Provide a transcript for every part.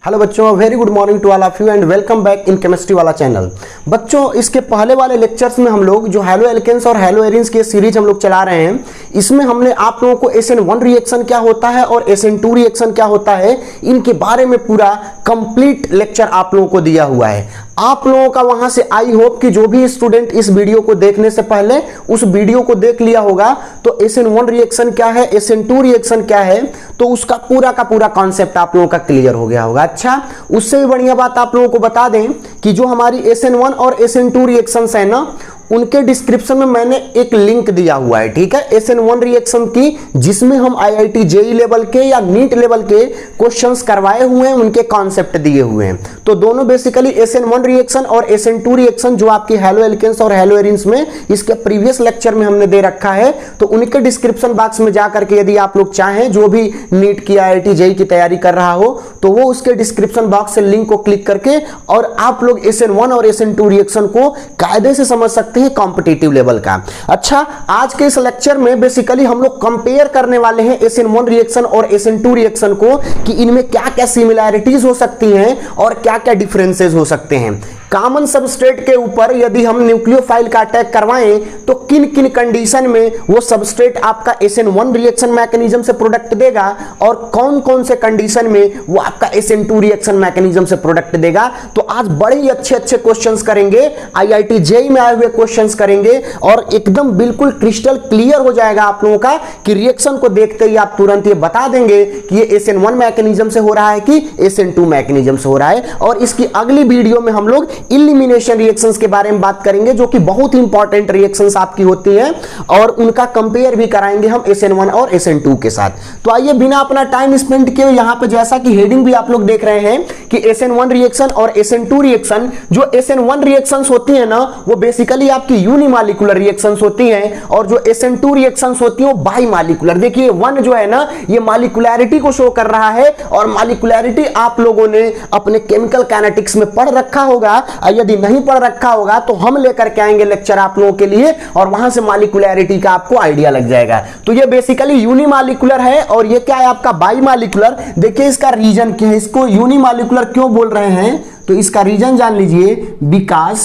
Hello बच्चों, very good morning to all of you and welcome back in chemistry वाला चैनल। बच्चों, इसके पहले वाले लेक्चर्स में हम लोग जो हैलो एल्केन्स और हैलो एरिन्स की सीरीज हम लोग चला रहे हैं, इसमें हमने आप लोगों को SN1 रिएक्शन क्या होता है और SN2 रिएक्शन क्या होता है, इनके बारे में पूरा कंप्लीट लेक्चर आप लोगों को दिया हुआ है। आप लोगों का वहां से आई होप कि जो भी स्टूडेंट इस वीडियो को देखने से पहले उस वीडियो को देख लिया होगा, तो SN1 रिएक्शन क्या है, SN2 रिएक्शन क्या है, तो उसका पूरा का पूरा कॉन्सेप्ट आप लोगों का क्लियर हो गया होगा। अच्छा, उससे भी बढ़िया बात आप लोगों को बता दें कि जो हमारी SN1 और SN2 रिएक्शंस है ना, उनके डिस्क्रिप्शन में मैंने एक लिंक दिया हुआ है, ठीक है, SN1 रिएक्शन की, जिसमें हम IIT JEE लेवल के या नीट लेवल के क्वेश्चंस करवाए हुए हैं, उनके कॉन्सेप्ट दिए हुए हैं। तो दोनों बेसिकली SN1 रिएक्शन और SN2 रिएक्शन जो आपकी हैलो एल्केन्स और हैलो एरिन्स में इसके प्रीवियस लेक्चर में हमने दे रखा है, तो उनके डिस्क्रिप्शन बॉक्स में जाकर के यदि आप लोग चाहें, जो भी नीट की IIT JEE की तैयारी कर रहा हो, तो वो उसके डिस्क्रिप्शन बॉक्स से लिंक को क्लिक करके और आप लोग SN1 और SN2 रिएक्शन को कायदे से समझ सकते हैं कॉम्पिटिटिव लेवल का। अच्छा, आज के इस लेक्चर में बेसिकली हम लोग कंपेयर करने वाले हैं SN1 रिएक्शन और SN2 रिएक्शन को, कि इनमें क्या क्या सिमिलैरिटीज हो सकती हैं और क्या क्या डिफरेंसेस हो सकते हैं। कॉमन सबस्ट्रेट के ऊपर यदि हम न्यूक्लियोफाइल का अटैक करवाएं, तो किन किन कंडीशन में वो सबस्ट्रेट आपका SN1 रिएक्शन मैकेनिज्म से प्रोडक्ट देगा और कौन कौन से कंडीशन में वो आपका SN2 रिएक्शन मैकेनिज्म से प्रोडक्ट देगा। तो आज बड़े ही अच्छे अच्छे क्वेश्चंस करेंगे, IIT JEE में आए हुए क्वेश्चंस करेंगे, और एकदम बिल्कुल क्रिस्टल क्लियर हो जाएगा आप लोगों का कि रिएक्शन को देखते ही आप तुरंत ये बता देंगे कि ये SN1 मैकेनिज्म से हो रहा है कि SN2 मैकेनिज्म से हो रहा है। और इसकी अगली वीडियो में हम लोग इलिमिनेशन रिएक्शंस के बारे में बात करेंगे, जो कि बहुत ही इंपॉर्टेंट रिएक्शंस आपकी होती हैं, और उनका कंपेयर भी कराएंगे हम SN1 और SN2 के साथ। तो आइए बिना अपना टाइम स्पेंड किए, यहां पे जैसा कि हेडिंग भी आप लोग देख रहे हैं कि SN1 रिएक्शन और SN2 रिएक्शन, जो SN1 रिएक्शंस होती है ना, वो बेसिकली आपकी यूनिमॉलिक्यूलर रिएक्शंस होती हैं, और जो SN2 रिएक्शंस होती है वो बाईमॉलिक्यूलर। देखिए, वन जो है ना, ये मॉलिक्यूलैरिटी को शो कर रहा है, और मॉलिक्यूलैरिटी आप लोगों ने अपने केमिकल काइनेटिक्स में पढ़ रखा होगा। यदि नहीं पढ़ रखा होगा तो हम लेकर के आएंगे लेक्चर आप लोगों के लिए, और वहां से मॉलिक्यूलैरिटी का आपको आइडिया लग जाएगा। तो ये बेसिकली यूनिमॉलिक्यूलर है, और ये क्या है आपका बाईमॉलिक्यूलर। देखिए इसका रीजन क्या है, इसको यूनिमॉलिक्यूलर क्यों बोल रहे हैं, तो इसका रीजन जान लीजिए, because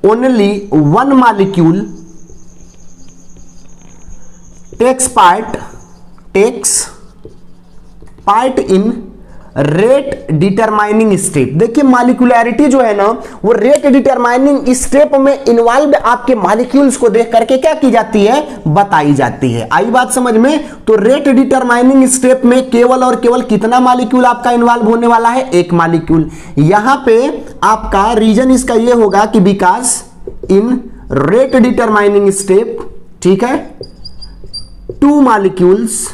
only one molecule takes part in rate determining step. देखिए मॉलिक्यूलैरिटी जो है ना, वो रेट डिटरमाइनिंग स्टेप में इन्वॉल्व आपके मॉलिक्यूल्स को देख करके क्या की जाती है, बताई जाती है। आई बात समझ में। तो रेट डिटरमाइनिंग स्टेप में केवल और केवल कितना मॉलिक्यूल आपका इन्वॉल्व होने वाला है, एक मॉलिक्यूल। यहां पे आपका रीजन इसका ये होगा कि because in rate determining step, ठीक है, टू मॉलिक्यूल्स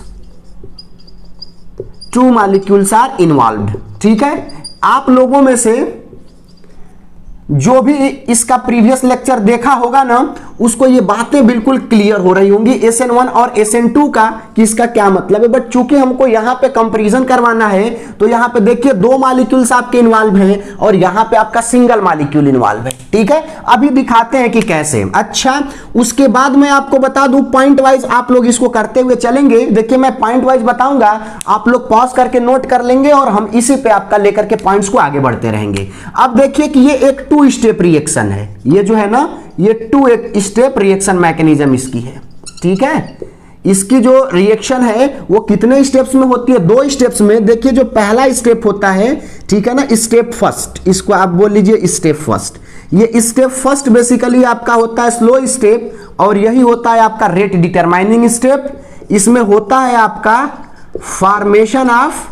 आर इन्वॉल्व्ड। ठीक है, आप लोगों में से जो भी इसका प्रीवियस लेक्चर देखा होगा ना, उसको ये बातें बिल्कुल क्लियर हो रही होंगी SN1 और SN2 का, कि इसका क्या मतलब है। बट चूंकि हमको यहां पे कंपैरिजन करवाना है, तो यहां पे देखिए दो मॉलिक्यूल्स आपके इन्वॉल्व हैं, और यहां पे आपका सिंगल मॉलिक्यूल इन्वॉल्व है। ठीक है, अभी दिखाते हैं कि कैसे। अच्छा, उसके बाद मैं आपको बता दूं, पॉइंट वाइज आप लोग इसको करते हुए चलेंगे। देखिए मैं पॉइंट वाइज बताऊंगा, आप लोग पॉज करके नोट कर लेंगे, और हम इसी पे आपका लेकर के पॉइंट्स को आगे बढ़ते रहेंगे। अब देखिए कि ये एक 2 स्टेप रिएक्शन है, ये जो है ना, ये 2 स्टेप रिएक्शन मैकेनिज्म इसकी है। ठीक है, इसकी जो रिएक्शन है वो कितने स्टेप्स में होती है, 2 स्टेप्स में। देखिए जो पहला स्टेप होता है, ठीक है ना, स्टेप फर्स्ट, इसको आप बोल लीजिए स्टेप फर्स्ट। ये स्टेप फर्स्ट बेसिकली आपका होता है स्लो स्टेप, और यही होता है आपका रेट डिटरमाइनिंग स्टेप। इसमें होता है आपका फॉर्मेशन ऑफ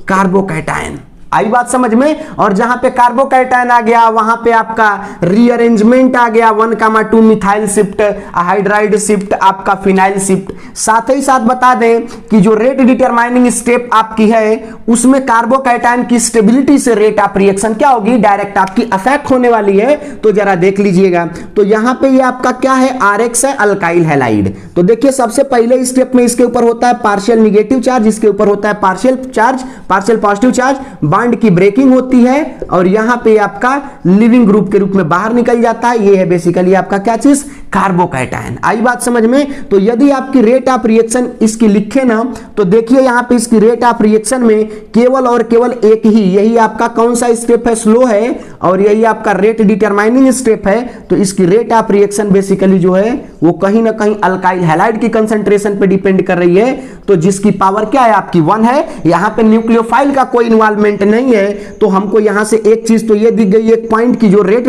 कार्बोकैटायन। आई बात समझ में। और जहां पे कार्बोकैटायन आ गया, वहां पे आपका रीअरेंजमेंट आ गया, 1,2 मिथाइल शिफ्ट, हाइड्राइड शिफ्ट, आपका फिनाइल शिफ्ट। साथ ही साथ बता दें कि जो रेट डिटरमाइनिंग स्टेप आपकी है, उसमें कार्बोकैटायन की स्टेबिलिटी से रेट ऑफ रिएक्शन क्या होगी, डायरेक्ट आपकी अफेक्ट होने वाली है। तो जरा देख लीजिएगा, तो यहां पे ये आपका क्या है, RX है, अल्काइल हैलाइड। तो देखिए सबसे पहले स्टेप में इसके ऊपर होता है पार्शियल निगेटिव चार्ज, इसके ऊपर होता है partial charge, partial positive charge. Bond की ब्रेकिंग होती है और यहां पे आपका लिविंग ग्रुप के रूप में बाहर निकल जाता है। ये है बेसिकली आपका क्या चीज, कार्बोकैटायन। आई बात समझ में? तो यदि आपकी रेट ऑफ रिएक्शन इसकी लिखे ना तो देखिए यहां पे इसकी रेट ऑफ रिएक्शन में केवल और केवल एक ही, यही आपका कौन सा स्टेप है, स्लो है, और यही आपका रेट डिटरमाइनिंग स्टेप है। तो इसकी रेट ऑफ रिएक्शन बेसिकली जो है वो कहीं ना कहीं अल्काइल हैलाइड की कंसंट्रेशन पे डिपेंड कर रही है। तो जिसकी पावर क्या है आपकी 1 है। यहां पे न्यूक्लियोफाइल का कोई इन्वॉल्वमेंट नहीं है। तो हमको यहां से एक चीज तो ये दी गई एक पॉइंट की जो रेट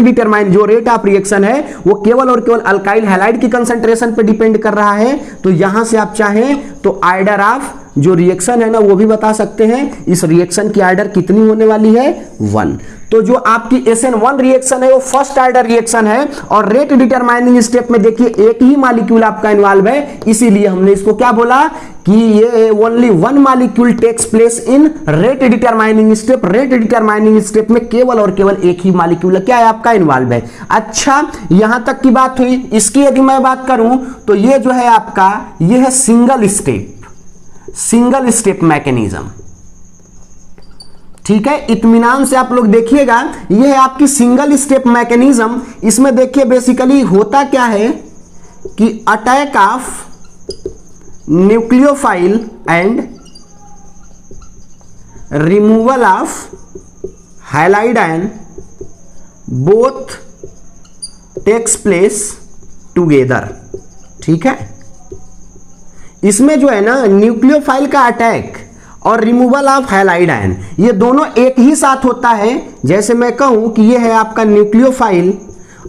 ऑफ रिएक्शन है वो केवल और केवल अल्काइल हैलाइड की कंसंट्रेशन पे डिपेंड कर रहा है। तो यहां से आप चाहें तो आर्डर ऑफ जो रिएक्शन है ना वो भी बता सकते हैं। इस रिएक्शन की आर्डर कितनी होने वाली है, 1। तो जो आपकी SN1 रिएक्शन है वो फर्स्ट आर्डर रिएक्शन है और रेट डिटरमाइनिंग स्टेप में देखिए एक ही मॉलिक्यूल आपका इन्वॉल्व है, इसीलिए हमने इसको क्या बोला कि ये only 1 molecule takes place in rate determining step. Rate determining step में केवल और केवल एक ही मॉलिक्यूल क्या है आपका इन्वॉल्व है। अच्छा, यहां तक की बात हुई। इसकी यदि मैं बात करूं तो ये जो है आपका ये है सिंगल स्टेप मैकेनिज्म। ठीक है, इत्मीनान से आप लोग देखिएगा, ये है आपकी सिंगल स्टेप मैकेनिज्म। इसमें देखिए बेसिकली होता क्या है कि attack of nucleophile and removal of halide ion both takes place together. ठीक है, इसमें जो है ना न्यूक्लियोफाइल का अटैक और रिमूवल ऑफ हैलाइड आयन ये दोनों एक ही साथ होता है। जैसे मैं कहूं कि ये है आपका न्यूक्लियोफाइल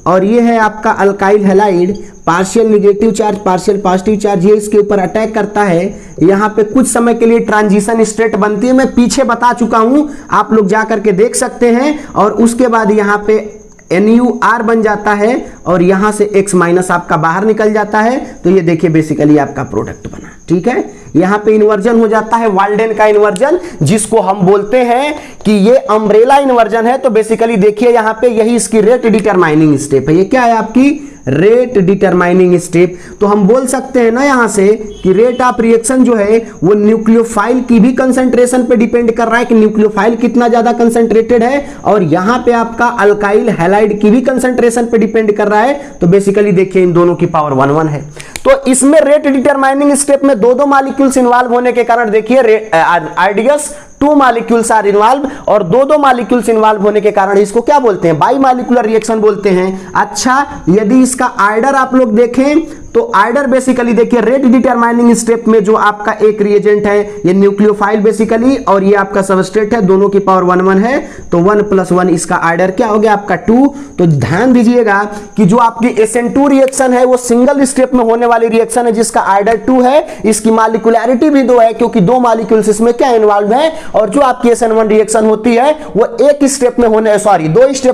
और ये है आपका alkyl halide, partial negative charge partial positive charge ये इसके ऊपर अटैक करता है। यहाँ पे कुछ समय के लिए ट्रांजिशन स्टेट बनती है, मैं पीछे बता चुका हूं, आप लोग जा करके देख सकते हैं। और उसके बाद यहाँ पे NuR बन जाता है और यहां से X माइनस आपका बाहर निकल जाता है। तो ये देखिए बेसिकली आपका प्रोडक्ट बना। ठीक है, यहां पे इन्वर्जन हो जाता है वाल्डेन का इन्वर्जन, जिसको हम बोलते हैं कि ये अम्ब्रेला इन्वर्जन है। तो बेसिकली देखिए यहां पे यही इसकी रेट डिटरमाइनिंग स्टेप है। ये क्या है आपकी रेट डिटरमाइनिंग स्टेप। तो हम बोल सकते हैं ना यहां से कि रेट ऑफ रिएक्शन जो है वो न्यूक्लियोफाइल की भी कंसंट्रेशन पे डिपेंड कर रहा है कि न्यूक्लियोफाइल कितना ज्यादा कंसंट्रेटेड है, और यहां पे आपका अल्काइल हैलाइड की भी कंसंट्रेशन पे डिपेंड कर रहा है। तो बेसिकली देखिए इन दोनों की पावर 1 है। तो इसमें रेट डिटरमाइनिंग स्टेप में दो मॉलिक्यूल्स इन्वॉल्व होने के कारण देखिए आरडीएस 2 मॉलिक्यूल्स आर इन्वॉल्व, और दो मॉलिक्यूल्स इन्वॉल्व होने के कारण इसको क्या बोलते हैं, बाई मॉलिक्यूलर रिएक्शन बोलते हैं। अच्छा, यदि इसका आर्डर आप लोग देखें तो आर्डर बेसिकली देखिए रेट डिटरमाइनिंग स्टेप में जो आपका एक रिएजेंट है ये न्यूक्लियोफाइल बेसिकली, और ये आपका सबस्ट्रेट है, दोनों की पावर 1 है। तो 1 + 1 इसका आर्डर क्या हो गया आपका 2। तो ध्यान दीजिएगा कि जो आपकी SN2 रिएक्शन है वो सिंगल स्टेप में होने वाली रिएक्शन है जिसका आर्डर 2 है। इसकी मॉलिक्यूलैरिटी भी 2 है क्योंकि 2 मॉलिक्यूल्स इसमें क्या इन्वॉल्व है। और जो आपकी SN1 रिएक्शन होती है वो 2 स्टेप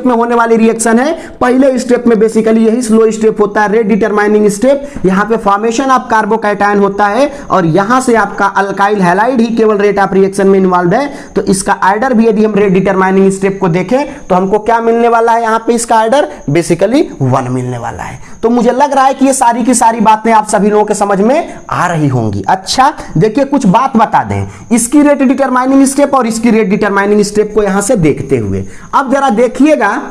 में होने वाली रिएक्शन है। पहले स्टेप में बेसिकली यही स्लो स्टेप होता है, रेट डिटरमाइनिंग स्टेप। यहां पे फॉर्मेशन ऑफ कार्बोकैटायन होता है और यहां से आपका अल्काइल हैलाइड ही केवल रेट ऑफ रिएक्शन में इन्वॉल्व है। तो इसका आर्डर भी यदि हम रेट डिटरमाइनिंग स्टेप को देखें तो हमको क्या मिलने वाला है, यहां पे इसका आर्डर बेसिकली 1 मिलने वाला है। तो मुझे लग रहा है कि ये सारी की सारी बातें आप सभी लोगों के समझ में आ रही होंगी। अच्छा, देखिए कुछ बात बता दें इसकी रेट डिटरमाइनिंग स्टेप और इसकी रेट डिटरमाइनिंग स्टेप को यहां से देखते हुए। अब जरा देखिएगा,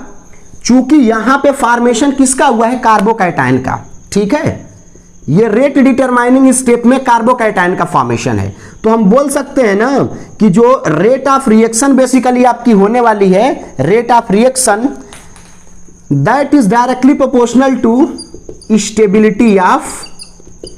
चूंकि यहां पे फॉर्मेशन किसका हुआ है, कार्बोकैटायन का। ठीक है, ये रेट डिटरमाइनिंग स्टेप में कार्बोकैटायन का फॉर्मेशन है। तो हम बोल सकते हैं ना कि जो रेट ऑफ रिएक्शन बेसिकली आपकी होने वाली है, rate of reaction that is directly proportional to stability of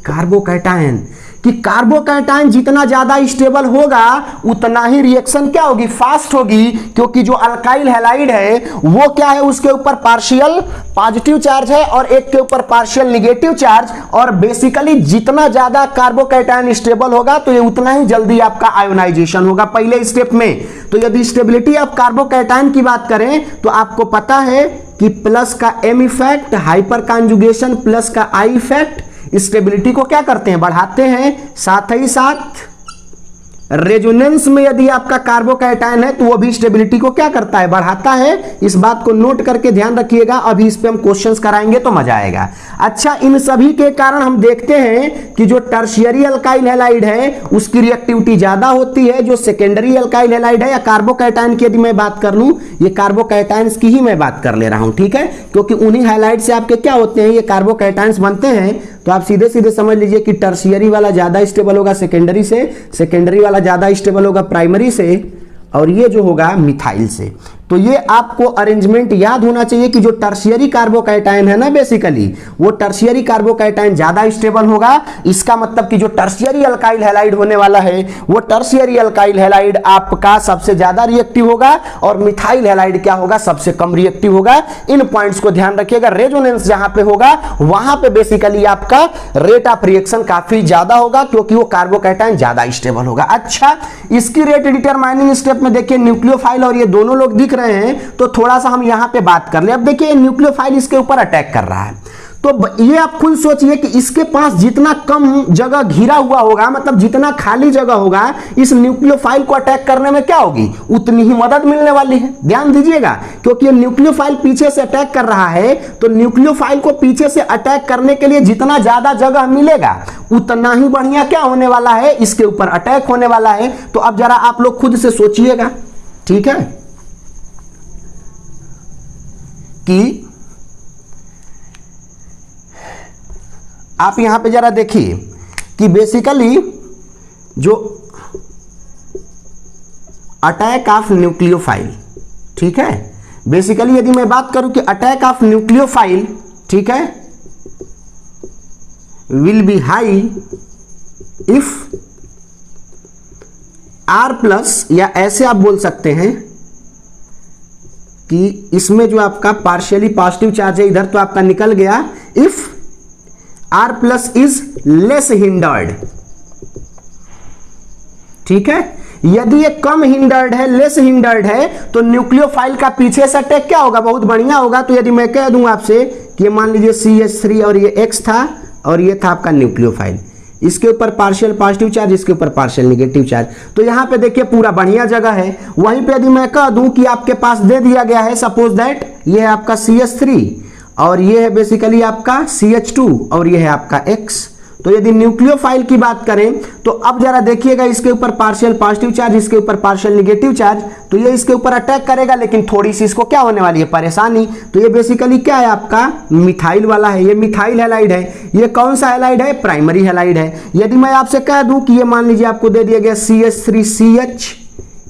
carbocation, कि कार्बोकैटायन जितना ज्यादा स्टेबल होगा उतना ही रिएक्शन क्या होगी, फास्ट होगी। क्योंकि जो अल्काइल हैलाइड है वो क्या है, उसके ऊपर पार्शियल पॉजिटिव चार्ज है और एक के ऊपर पार्शियल निगेटिव चार्ज, और बेसिकली जितना ज्यादा कार्बोकैटायन स्टेबल होगा तो ये उतना ही जल्दी आपका आयोनाइजेशन होगा पहले स्टेप में। तो यदि स्टेबिलिटी ऑफ कार्बोकैटायन की बात करें तो आपको पता है कि प्लस का M effect, hyper conjugation plus का I इफेक्ट स्टेबिलिटी को क्या करते हैं, बढ़ाते हैं। साथ ही साथ रेजोनेंस में यदि आपका कार्बोकैटायन है तो वो भी स्टेबिलिटी को क्या करता है, बढ़ाता है। इस बात को नोट करके ध्यान रखिएगा, अभी इस पे हम क्वेश्चंस कराएंगे तो मजा आएगा। अच्छा, इन सभी के कारण हम देखते हैं कि जो टर्शियरी अल्काइल हैलाइड है उसकी रिएक्टिविटी ज्यादा होती है, जो सेकेंडरी अल्काइल हैलाइड है या कार्बोकैटायन की यदि मैं बात कर लूं, ये कार्बोकैटायंस की ही मैं बात कर ले रहा हूं, ठीक है, क्योंकि उन्हीं हैलाइड से आपके क्या होते हैं, ये कार्बोकैटायंस बनते हैं। तो आप सीधे सीधे समझ लीजिए कि टर्शियरी वाला ज्यादा स्टेबल होगा सेकेंडरी से, सेकेंडरी वाला ज्यादा स्टेबल होगा प्राइमरी से, और ये जो होगा मिथाइल से। तो ये आपको अरेंजमेंट याद होना चाहिए कि जो टर्शियरी कार्बोकैटायन है ना, बेसिकली वो टर्शियरी कार्बोकैटायन ज्यादा स्टेबल होगा। इसका मतलब कि जो टर्शियरी अल्काइल हैलाइड होने वाला है वो टर्शियरी अल्काइल हैलाइड आपका सबसे ज्यादा रिएक्टिव होगा और मिथाइल हैलाइड क्या होगा, सबसे कम रिएक्टिव होगा। इन पॉइंट्स को ध्यान रखिएगा। रेजोनेंस जहां पे होगा वहां पे बेसिकली आपका रेट ऑफ रिएक्शन काफी ज्यादा होगा क्योंकि वो कार्बोकैटायन ज्यादा स्टेबल होगा। अच्छा, इसकी रेट डिटरमाइनिंग स्टेप में देखिए न्यूक्लियोफाइल और ये दोनों लोग दिख रहे हैं, तो थोड़ा सा हम यहां पे बात कर ले। अब देखिए न्यूक्लियोफाइल इसके ऊपर अटैक कर रहा है, तो ये आप खुद सोचिए कि इसके पास जितना कम जगह घिरा हुआ होगा, मतलब जितना खाली जगह होगा, इस न्यूक्लियोफाइल को अटैक करने में क्या होगी, उतनी ही मदद मिलने वाली है। ध्यान दीजिएगा, क्योंकि ये न्यूक्लियोफाइल पीछे से अटैक कर रहा है, तो न्यूक्लियोफाइल को पीछे से अटैक करने के लिए जितना ज्यादा जगह मिलेगा उतना ही बढ़िया क्या होने वाला है, इसके ऊपर अटैक होने वाला है। तो अब जरा आप लोग खुद से सोचिएगा, ठीक है, कि आप यहां पे जरा देखिए कि बेसिकली जो अटैक ऑफ न्यूक्लियोफाइल, ठीक है, बेसिकली यदि मैं बात करूं कि अटैक ऑफ न्यूक्लियोफाइल, ठीक है, will be high if R plus, या ऐसे आप बोल सकते हैं कि इसमें जो आपका पार्शियली पॉजिटिव चार्ज है इधर तो आपका निकल गया, if R plus is less hindered, ठीक है। यदि ये कम हिंडर्ड है, लेस हिंडर्ड है, तो न्यूक्लियोफाइल का पीछे से अटैक क्या होगा, बहुत बढ़िया होगा। तो यदि मैं कह दूं आपसे कि मान लीजिए CH3 और ये X था और ये था आपका न्यूक्लियोफाइल, इसके ऊपर पार्शियल पॉजिटिव चार्ज, इसके ऊपर पार्शियल नेगेटिव चार्ज, तो यहां पे देखिए पूरा बढ़िया जगह है। वहीं पे यदि मैं कह दूं कि आपके पास दे दिया गया है, सपोज दैट ये है आपका CH3 और ये है बेसिकली आपका CH2 और ये है आपका X, तो यदि न्यूक्लियोफाइल की बात करें तो अब जरा देखिएगा, इसके ऊपर पार्शियल पॉजिटिव चार्ज, इसके ऊपर पार्शियल नेगेटिव चार्ज, तो ये इसके ऊपर अटैक करेगा, लेकिन थोड़ी सी इसको क्या होने वाली है, परेशानी। तो ये बेसिकली क्या है आपका, मिथाइल वाला है, ये मिथाइल हैलाइड है। ये कौन सा हैलाइड है, प्राइमरी हैलाइड है। यदि मैं आपसे कह दूं कि ये मान लीजिए आपको दे दिया गया CH3CH,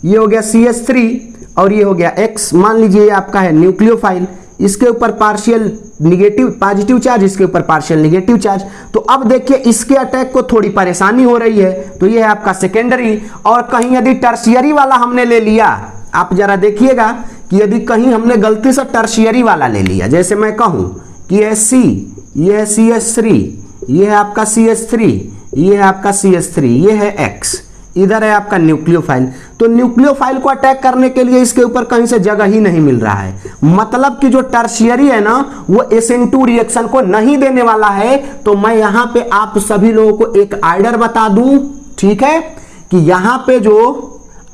ये हो गया CH3 और ये हो गया X, मान लीजिए ये आपका है न्यूक्लियोफाइल, इसके ऊपर पार्शियल निगेटिव पॉजिटिव चार्ज, इसके ऊपर पार्शियल नेगेटिव चार्ज। तो अब देखिए इसके अटैक को थोड़ी परेशानी हो रही है, तो ये है आपका सेकेंडरी। और कहीं यदि टर्शियरी वाला हमने ले लिया, आप जरा देखिएगा कि यदि कहीं हमने गलती से टर्शियरी वाला ले लिया, जैसे मैं कहूं कि ये C, ये है CH3, ये है आपका CH3, ये है आपका CH3, ये है X, इधर है आपका न्यूक्लियोफाइल, तो न्यूक्लियोफाइल को अटैक करने के लिए इसके ऊपर कहीं से जगह ही नहीं मिल रहा है। मतलब कि जो टर्शियरी है ना, वो SN2 रिएक्शन को नहीं देने वाला है। तो मैं यहां पे आप सभी लोगों को एक आर्डर बता दूं, ठीक है, कि यहां पे जो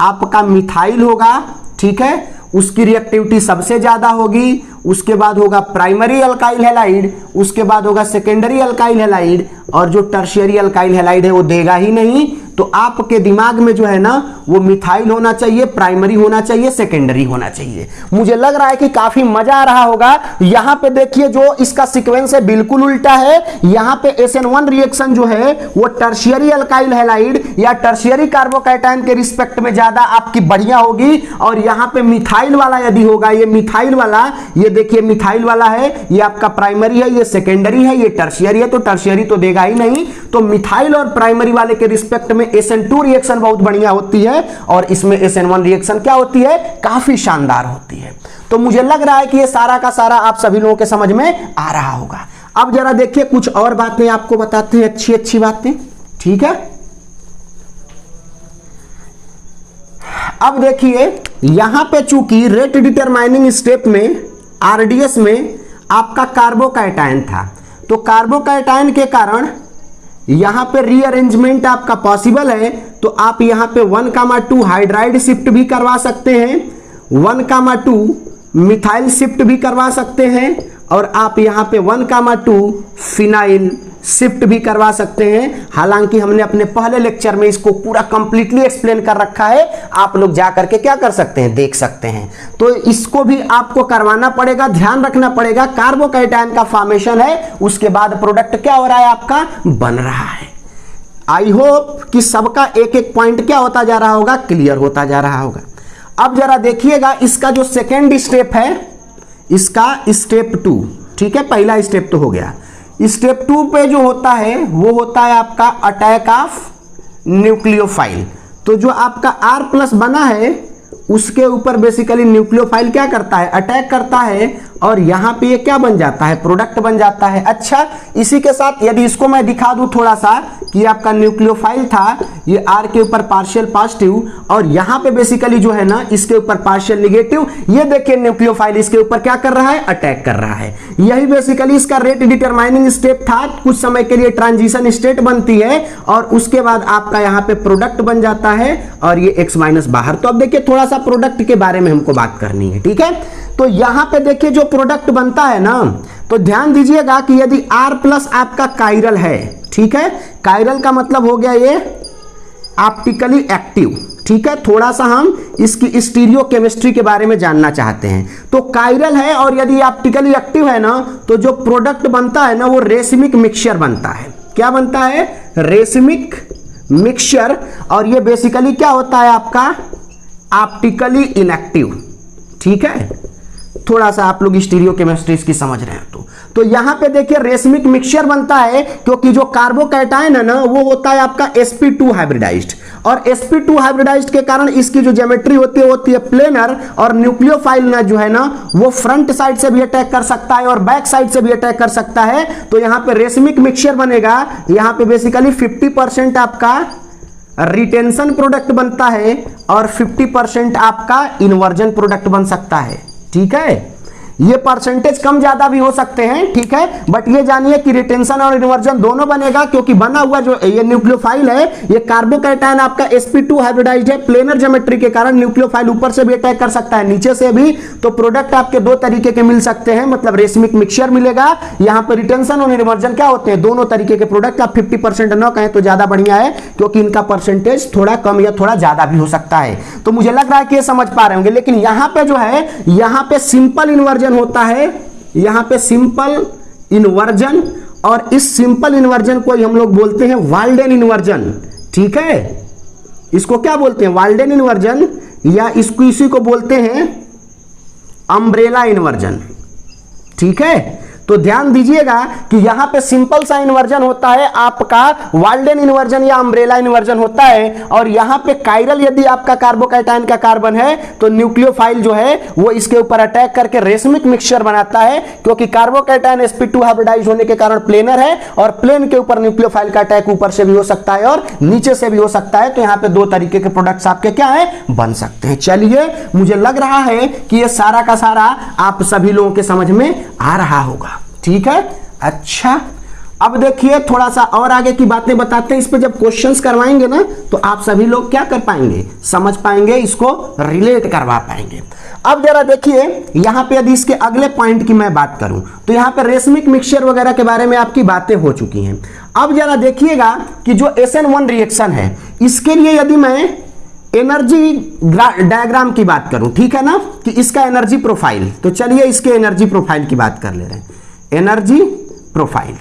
आपका मिथाइल होगा, ठीक है, उसकी रिएक्टिविटी सबसे ज्यादा होगी, उसके बाद होगा प्राइमरी अल्काइल हैलाइड, उसके बाद होगा सेकेंडरी अल्काइल हैलाइड, और जो टर्शियरी अल्काइल हैलाइड है वो देगा ही नहीं। तो आपके दिमाग में जो है ना वो मिथाइल होना चाहिए, प्राइमरी होना चाहिए, सेकेंडरी होना चाहिए। मुझे लग रहा है कि काफी मजा आ रहा होगा। यहां पे देखिए जो इसका सीक्वेंस है बिल्कुल उल्टा है। यहां पे SN1 रिएक्शन जो है वो टर्शियरी अल्काइल हैलाइड या टर्शियरी कार्बोकैटायन के रिस्पेक्ट में ज्यादा आपकी बढ़िया होगी, और यहां पे मिथाइल वाला यदि होगा, ये मिथाइल वाला, ये देखिए मिथाइल वाला है, ये आपका प्राइमरी है, ये सेकेंडरी है, ये टर्शियरी है, तो टर्शियरी तो देगा ही नहीं। तो मिथाइल और प्राइमरी वाले के रिस्पेक्ट में SN2 रिएक्शन बहुत बढ़िया होती है और इसमें SN1 रिएक्शन क्या होती है, काफी शानदार होती है। तो मुझे लग रहा है कि ये सारा का सारा आप सभी लोगों के समझ में आ रहा होगा। अब जरा देखिए कुछ और बातें आपको बताते हैं, अच्छी अच्छी बातें, ठीक है। अब देखिए यहां पे चूंकि रेट डिटरमाइनिंग स्टेप में RDS में आपका कार्बोकैटायन था, तो कार्बोकैटायन के कारण यहां पे रीअरेंजमेंट आपका पॉसिबल है। तो आप यहां पे 1,2 हाइड्राइड शिफ्ट भी करवा सकते हैं, 1,2 मिथाइल शिफ्ट भी करवा सकते हैं, और आप यहां पे 1,2 फिनाइल शिफ्ट भी करवा सकते हैं। हालांकि हमने अपने पहले लेक्चर में इसको पूरा कंप्लीटली एक्सप्लेन कर रखा है, आप लोग जा करके क्या कर सकते हैं, देख सकते हैं। तो इसको भी आपको करवाना पड़ेगा, ध्यान रखना पड़ेगा। कार्बोकैटायन का फॉर्मेशन है, उसके बाद प्रोडक्ट क्या हो रहा है, आपका बन रहा है। आई होप कि सबका एक एक पॉइंट क्या होता जा रहा होगा, क्लियर होता जा रहा होगा। अब जरा देखिएगा इसका जो सेकेंड स्टेप है, इसका स्टेप 2, ठीक है, पहला स्टेप तो हो गया। स्टेप 2 पे जो होता है वो होता है आपका अटैक ऑफ न्यूक्लियोफाइल। तो जो आपका R+ बना है उसके ऊपर बेसिकली न्यूक्लियोफाइल क्या करता है, अटैक करता है, और यहां पे ये क्या बन जाता है, प्रोडक्ट बन जाता है। अच्छा, इसी के साथ यदि इसको मैं दिखा दूं थोड़ा सा कि आपका न्यूक्लियोफाइल था, ये R के ऊपर पार्शियल पॉजिटिव, और यहां पे बेसिकली जो है ना इसके ऊपर पार्शियल निगेटिव। ये देखिए न्यूक्लियोफाइल इसके ऊपर क्या कर रहा है, अटैक कर रहा है। यही बेसिकली इसका रेट डिटरमाइनिंग स्टेप था। कुछ समय के लिए ट्रांजिशन स्टेट बनती है और उसके बाद आपका यहाँ पे प्रोडक्ट बन जाता है, और ये X- बाहर। तो अब देखिए थोड़ा सा प्रोडक्ट के बारे में हमको बात करनी है, ठीक है। तो यहां पे देखिए जो प्रोडक्ट बनता है ना, तो ध्यान दीजिएगा कि यदि R+ आपका कायरल है, ठीक है, कायरल का मतलब हो गया ये ऑप्टिकली एक्टिव, ठीक है। थोड़ा सा हम इसकी स्टीरियो केमिस्ट्री के बारे में जानना चाहते हैं। तो कायरल है और यदि ऑप्टिकली एक्टिव है ना, तो जो प्रोडक्ट बनता है ना वो रेशमिक मिक्सचर बनता है। क्या बनता है, रेशमिक मिक्सचर। और ये बेसिकली क्या होता है आपका, ऑप्टिकली इनएक्टिव, ठीक है। थोड़ा सा आप लोग स्टीरियो केमिस्ट्री की समझ रहे हैं तो यहां पे देखिए रेशमिक मिक्सचर बनता है, क्योंकि जो कार्बोकैटायन है ना वो होता है आपका sp2 हाइब्रिडाइज्ड, और sp2 हाइब्रिडाइज्ड के कारण इसकी जो ज्योमेट्री होती है प्लेनर, और न्यूक्लियोफाइल ना जो है ना वो फ्रंट साइड से भी अटैक कर सकता है और बैक साइड से भी अटैक कर सकता है। तो यहां पे रेशमिक मिक्सचर बनेगा। यहां पे बेसिकली 50% आपका रिटेंशन प्रोडक्ट बनता है और 50% आपका इन्वर्जन प्रोडक्ट बन सकता है, ठीक है। ये परसेंटेज कम ज्यादा भी हो सकते हैं, ठीक है, बट ये जानिए कि रिटेंशन और इन्वर्जन दोनों बनेगा, क्योंकि बना हुआ जो ये न्यूक्लियोफाइल है, ये कार्बोकैटायन आपका sp2 हाइब्रिडाइज्ड है। प्लेनर ज्योमेट्री के कारण न्यूक्लियोफाइल ऊपर से भी अटैक कर सकता है, नीचे से भी। तो प्रोडक्ट आपके दो तरीके के मिल सकते हैं, मतलब रेशमिक मिक्सचर मिलेगा। यहाँ पर रिटेंशन और इन्वर्जन क्या होते हैं, दोनों तरीके के प्रोडक्ट। आप 50% न कहें तो ज्यादा बढ़िया है, क्योंकि इनका परसेंटेज थोड़ा कम या थोड़ा ज्यादा भी हो सकता है। तो मुझे लग रहा है कि ये समझ पा रहे होंगे। लेकिन यहाँ पे जो है, यहाँ पे सिंपल इन्वर्जन होता है, यहां पे सिंपल इन्वर्जन, और इस सिंपल इन्वर्जन को हम लोग बोलते हैं वाल्डेन इन्वर्जन, ठीक है। इसको क्या बोलते हैं, वाल्डेन इन्वर्जन, या इसको इसी को बोलते हैं अम्ब्रेला इन्वर्जन, ठीक है। तो ध्यान दीजिएगा कि यहां पे सिंपल सा इन्वर्जन होता है आपका, वाल्डेन इन्वर्जन या अम्ब्रेला इन्वर्जन होता है। और यहां पे कायरल यदि आपका कार्बोकैटायन का कार्बन है तो न्यूक्लियोफाइल जो है वो इसके ऊपर अटैक करके रेशमिक मिक्सचर बनाता है, क्योंकि कार्बोकैटायन sp2 हाइब्रिडाइज होने के कारण प्लेनर है, और प्लेन के ऊपर न्यूक्लियोफाइल का अटैक ऊपर से भी हो सकता है और नीचे से भी हो सकता है। तो यहां पे दो तरीके के प्रोडक्ट्स आपके क्या है, बन सकते हैं। चलिए, मुझे लग रहा है कि ये सारा का सारा आप सभी लोगों के समझ में आ रहा होगा, ठीक है। अच्छा, अब देखिए थोड़ा सा और आगे की बातें बताते हैं। इस पे जब क्वेश्चंस करवाएंगे ना तो आप सभी लोग क्या कर पाएंगे, समझ पाएंगे, इसको रिलेट करवा पाएंगे। अब जरा देखिए यहां पे यदि इसके अगले पॉइंट की मैं बात करूं तो यहां पे रेशमिक मिक्सचर वगैरह के बारे में आपकी बातें हो चुकी हैं। अब जरा देखिएगा कि जो SN1 रिएक्शन है, इसके लिए यदि मैं एनर्जी डायग्राम की बात करूं, ठीक है ना, कि इसका एनर्जी प्रोफाइल, तो चलिए इसके एनर्जी प्रोफाइल की बात कर ले रहे हैं। एनर्जी प्रोफाइल,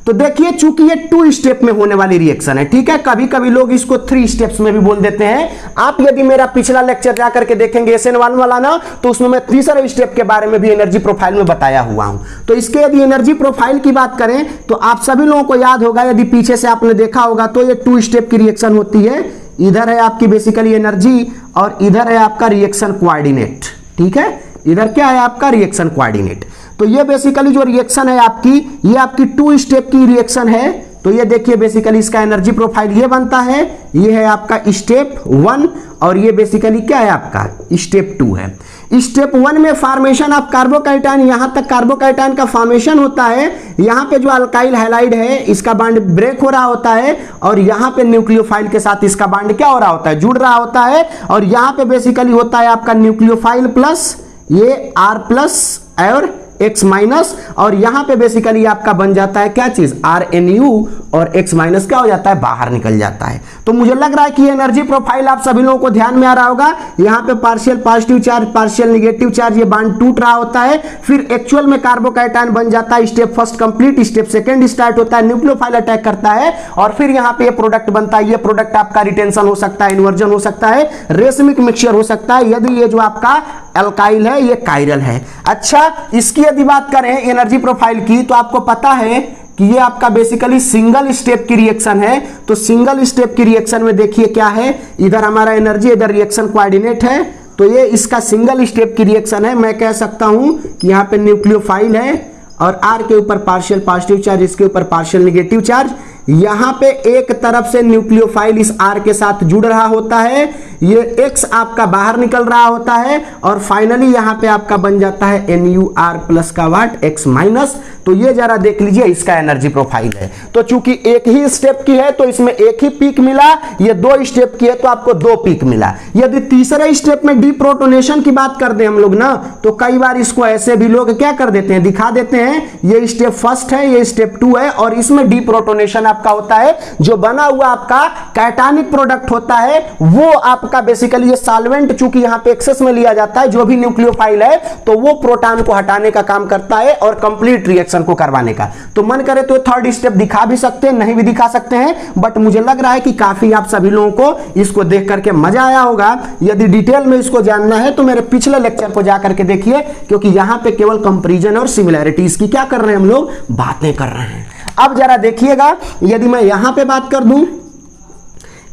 तो देखिए चूंकि ये 2 स्टेप में होने वाली रिएक्शन है, ठीक है। कभी कभी लोग इसको 3 स्टेप्स में भी बोल देते हैं। आप यदि मेरा पिछला लेक्चर जाकर के देखेंगे SN1 वाला ना, तो उसमें मैं तीसरे स्टेप के बारे में भी एनर्जी प्रोफाइल में बताया हुआ हूं। तो इसके यदि एनर्जी प्रोफाइल की बात करें तो आप सभी लोगों को याद होगा, यदि पीछे से आपने देखा होगा तो ये 2 स्टेप की रिएक्शन होती है। इधर है आपकी बेसिकली एनर्जी और इधर है आपका रिएक्शन कोऑर्डिनेट, ठीक है। इधर क्या है आपका रिएक्शन कोऑर्डिनेट। तो ये बेसिकली जो रिएक्शन है आपकी, ये आपकी 2 स्टेप की रिएक्शन है, तो ये देखिए बेसिकली इसका एनर्जी प्रोफाइल ये बनता है, ये है आपका स्टेप 1 और ये बेसिकली क्या है आपका स्टेप 2 है। स्टेप 1 में फॉर्मेशन ऑफ कार्बोकैटायन, यहां तक कार्बोकैटायन का फॉर्मेशन होता है, यहां पे जो अल्काइल हैलाइड है इसका बॉन्ड ब्रेक हो रहा होता है और यहां पे न्यूक्लियोफाइल के साथ इसका बॉन्ड क्या हो रहा होता है, जुड़ रहा होता है और यहां पे बेसिकली होता है आपका न्यूक्लियोफाइल प्लस ये R प्लस और X माइनस और यहां पे बेसिकली आपका बन जाता है क्या चीज RNU और X माइनस क्या हो जाता है, बाहर निकल जाता है। तो मुझे लग रहा है कि एनर्जी प्रोफाइल आप सभी लोगों को ध्यान में आ रहा होगा। यहां पे partial positive charge partial negative charge ये बॉन्ड टूट रहा होता है, फिर एक्चुअल में कार्बोकैटायन बन जाता है, step first complete, step second start होता है, न्यूक्लियोफाइल अटैक करता है और फिर यहां पे ये प्रोडक्ट बनता है। ये प्रोडक्ट आपका रिटेंशन हो सकता है, इन्वर्जन हो सकता है, रेसमिक मिक्सचर हो सकता है यदि ये जो आपका अल्काइल है ये कायरल है। अच्छा, इसकी यदि बात करें एनर्जी प्रोफाइल की तो आपको पता है कि ये आपका बेसिकली सिंगल स्टेप की रिएक्शन है। तो सिंगल स्टेप की रिएक्शन में देखिए क्या है, इधर हमारा एनर्जी, इधर रिएक्शन कोऑर्डिनेट है, तो ये इसका सिंगल स्टेप की रिएक्शन है। मैं कह सकता हूं कि यहाँ पे न्यूक्लियोफाइल है और R के ऊपर पार्शियल पॉजिटिव चार्ज, इसके ऊपर पार्शियल निगेटिव चार्ज। यहां पे एक तरफ से न्यूक्लियोफाइल इस R के साथ जुड़ रहा होता है, ये X आपका बाहर निकल रहा होता है और फाइनली यहां पे आपका बन जाता है NuR प्लस का वाट X माइनस। तो ये जरा देख लीजिए इसका एनर्जी प्रोफाइल है। तो चूंकि एक ही स्टेप की है तो इसमें एक ही पीक मिला, ये 2 स्टेप की है तो आपको 2 पीक मिला। यदि तीसरे स्टेप में डीप्रोटोनेशन की बात कर दें हम लोग ना, तो कई बार इसको ऐसे भी लोग क्या कर देते हैं, दिखा देते हैं, ये स्टेप फर्स्ट है, ये स्टेप 2 है और इसमें डीप्रोटोनेशन आपका होता है। जो बना हुआ आपका कैटायनिक प्रोडक्ट होता है वो आपका बेसिकली ये सॉल्वेंट चूंकि यहां पे एक्सेस में लिया जाता है, जो भी न्यूक्लियोफाइल है तो वो प्रोटॉन को हटाने का काम करता है और कंप्लीट रिएक्शन को करवाने का। तो मन करे तो थर्ड स्टेप दिखा भी सकते हैं, नहीं भी दिखा सकते हैं, बट मुझे लग रहा है कि काफी आप सभी लोगों को इसको देख करके मजा आया होगा। यदि डिटेल में इसको जानना है तो मेरे पिछले लेक्चर को जाकर के देखिए, क्योंकि यहां पे केवल कंपैरिजन और सिमिलैरिटीज की क्या कर रहे हैं हम लोग, बातें कर रहे हैं। अब जरा देखिएगा, यदि मैं यहां पे बात कर दूं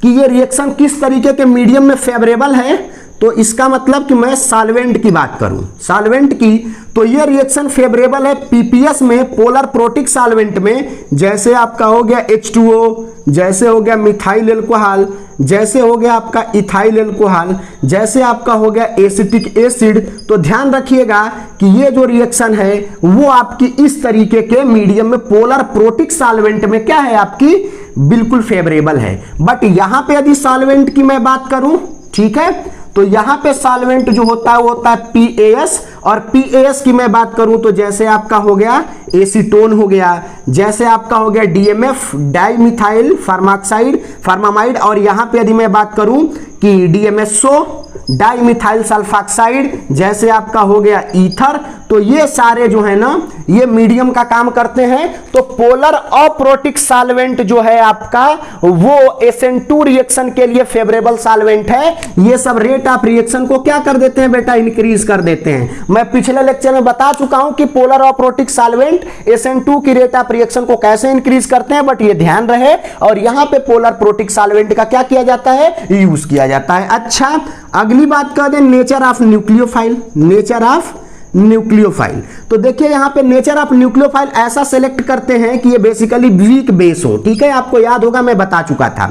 कि ये रिएक्शन किस तरीके के मीडियम में फेवरेबल है, तो इसका मतलब कि मैं सॉल्वेंट की बात करूं, सॉल्वेंट की, तो ये रिएक्शन फेवरेबल है पीपीएस में, पोलर प्रोटिक सॉल्वेंट में, जैसे आपका हो गया H2O, जैसे हो गया मिथाइल एल्कोहल, जैसे हो गया आपका इथाइल एल्कोहल, जैसे आपका हो गया एसिटिक एसिड। तो ध्यान रखिएगा कि ये जो रिएक्शन है वो आपकी इस तरीके के मीडियम में पोलर प्रोटिक सॉल्वेंट में क्या है, आपकी बिल्कुल फेवरेबल है। बट यहां पे यदि सॉल्वेंट की मैं बात करूं, ठीक है, तो यहां पे सॉल्वेंट जो होता है वो होता है PAS, और PAS की मैं बात करूं तो जैसे आपका हो गया एसीटोन हो गया, जैसे आपका हो गया DMF डाइमिथाइल फॉर्मामाइड, और यहां पे यदि मैं बात करूं कि DMSO डाइमिथाइल सल्फॉक्साइड, जैसे आपका हो गया ईथर। तो ये सारे जो है ना ये मीडियम का काम करते हैं। तो पोलर अप्रोटिक सॉल्वेंट जो है आपका वो SN2 रिएक्शन के लिए फेवरेबल सॉल्वेंट है। ये सब रेट ऑफ रिएक्शन को क्या कर देते हैं बेटा, इंक्रीज कर देते हैं। मैं पिछले लेक्चर में बता चुका हूं कि पोलर अप्रोटिक सॉल्वेंट SN2 की रेट ऑफ रिएक्शन को कैसे इंक्रीज करते हैं, बट ये ध्यान रहे। और यहां पे पोलर प्रोटिक सॉल्वेंट का क्या किया जाता है, यूज किया जाता है। अच्छा, अगली बात कर दें nature of nucleophile. Nature of nucleophile, तो देखिए यहां पे नेचर ऑफ न्यूक्लियोफाइल ऐसा सेलेक्ट करते हैं कि ये बेसिकली वीक बेस हो। ठीक है, आपको याद होगा मैं बता चुका था,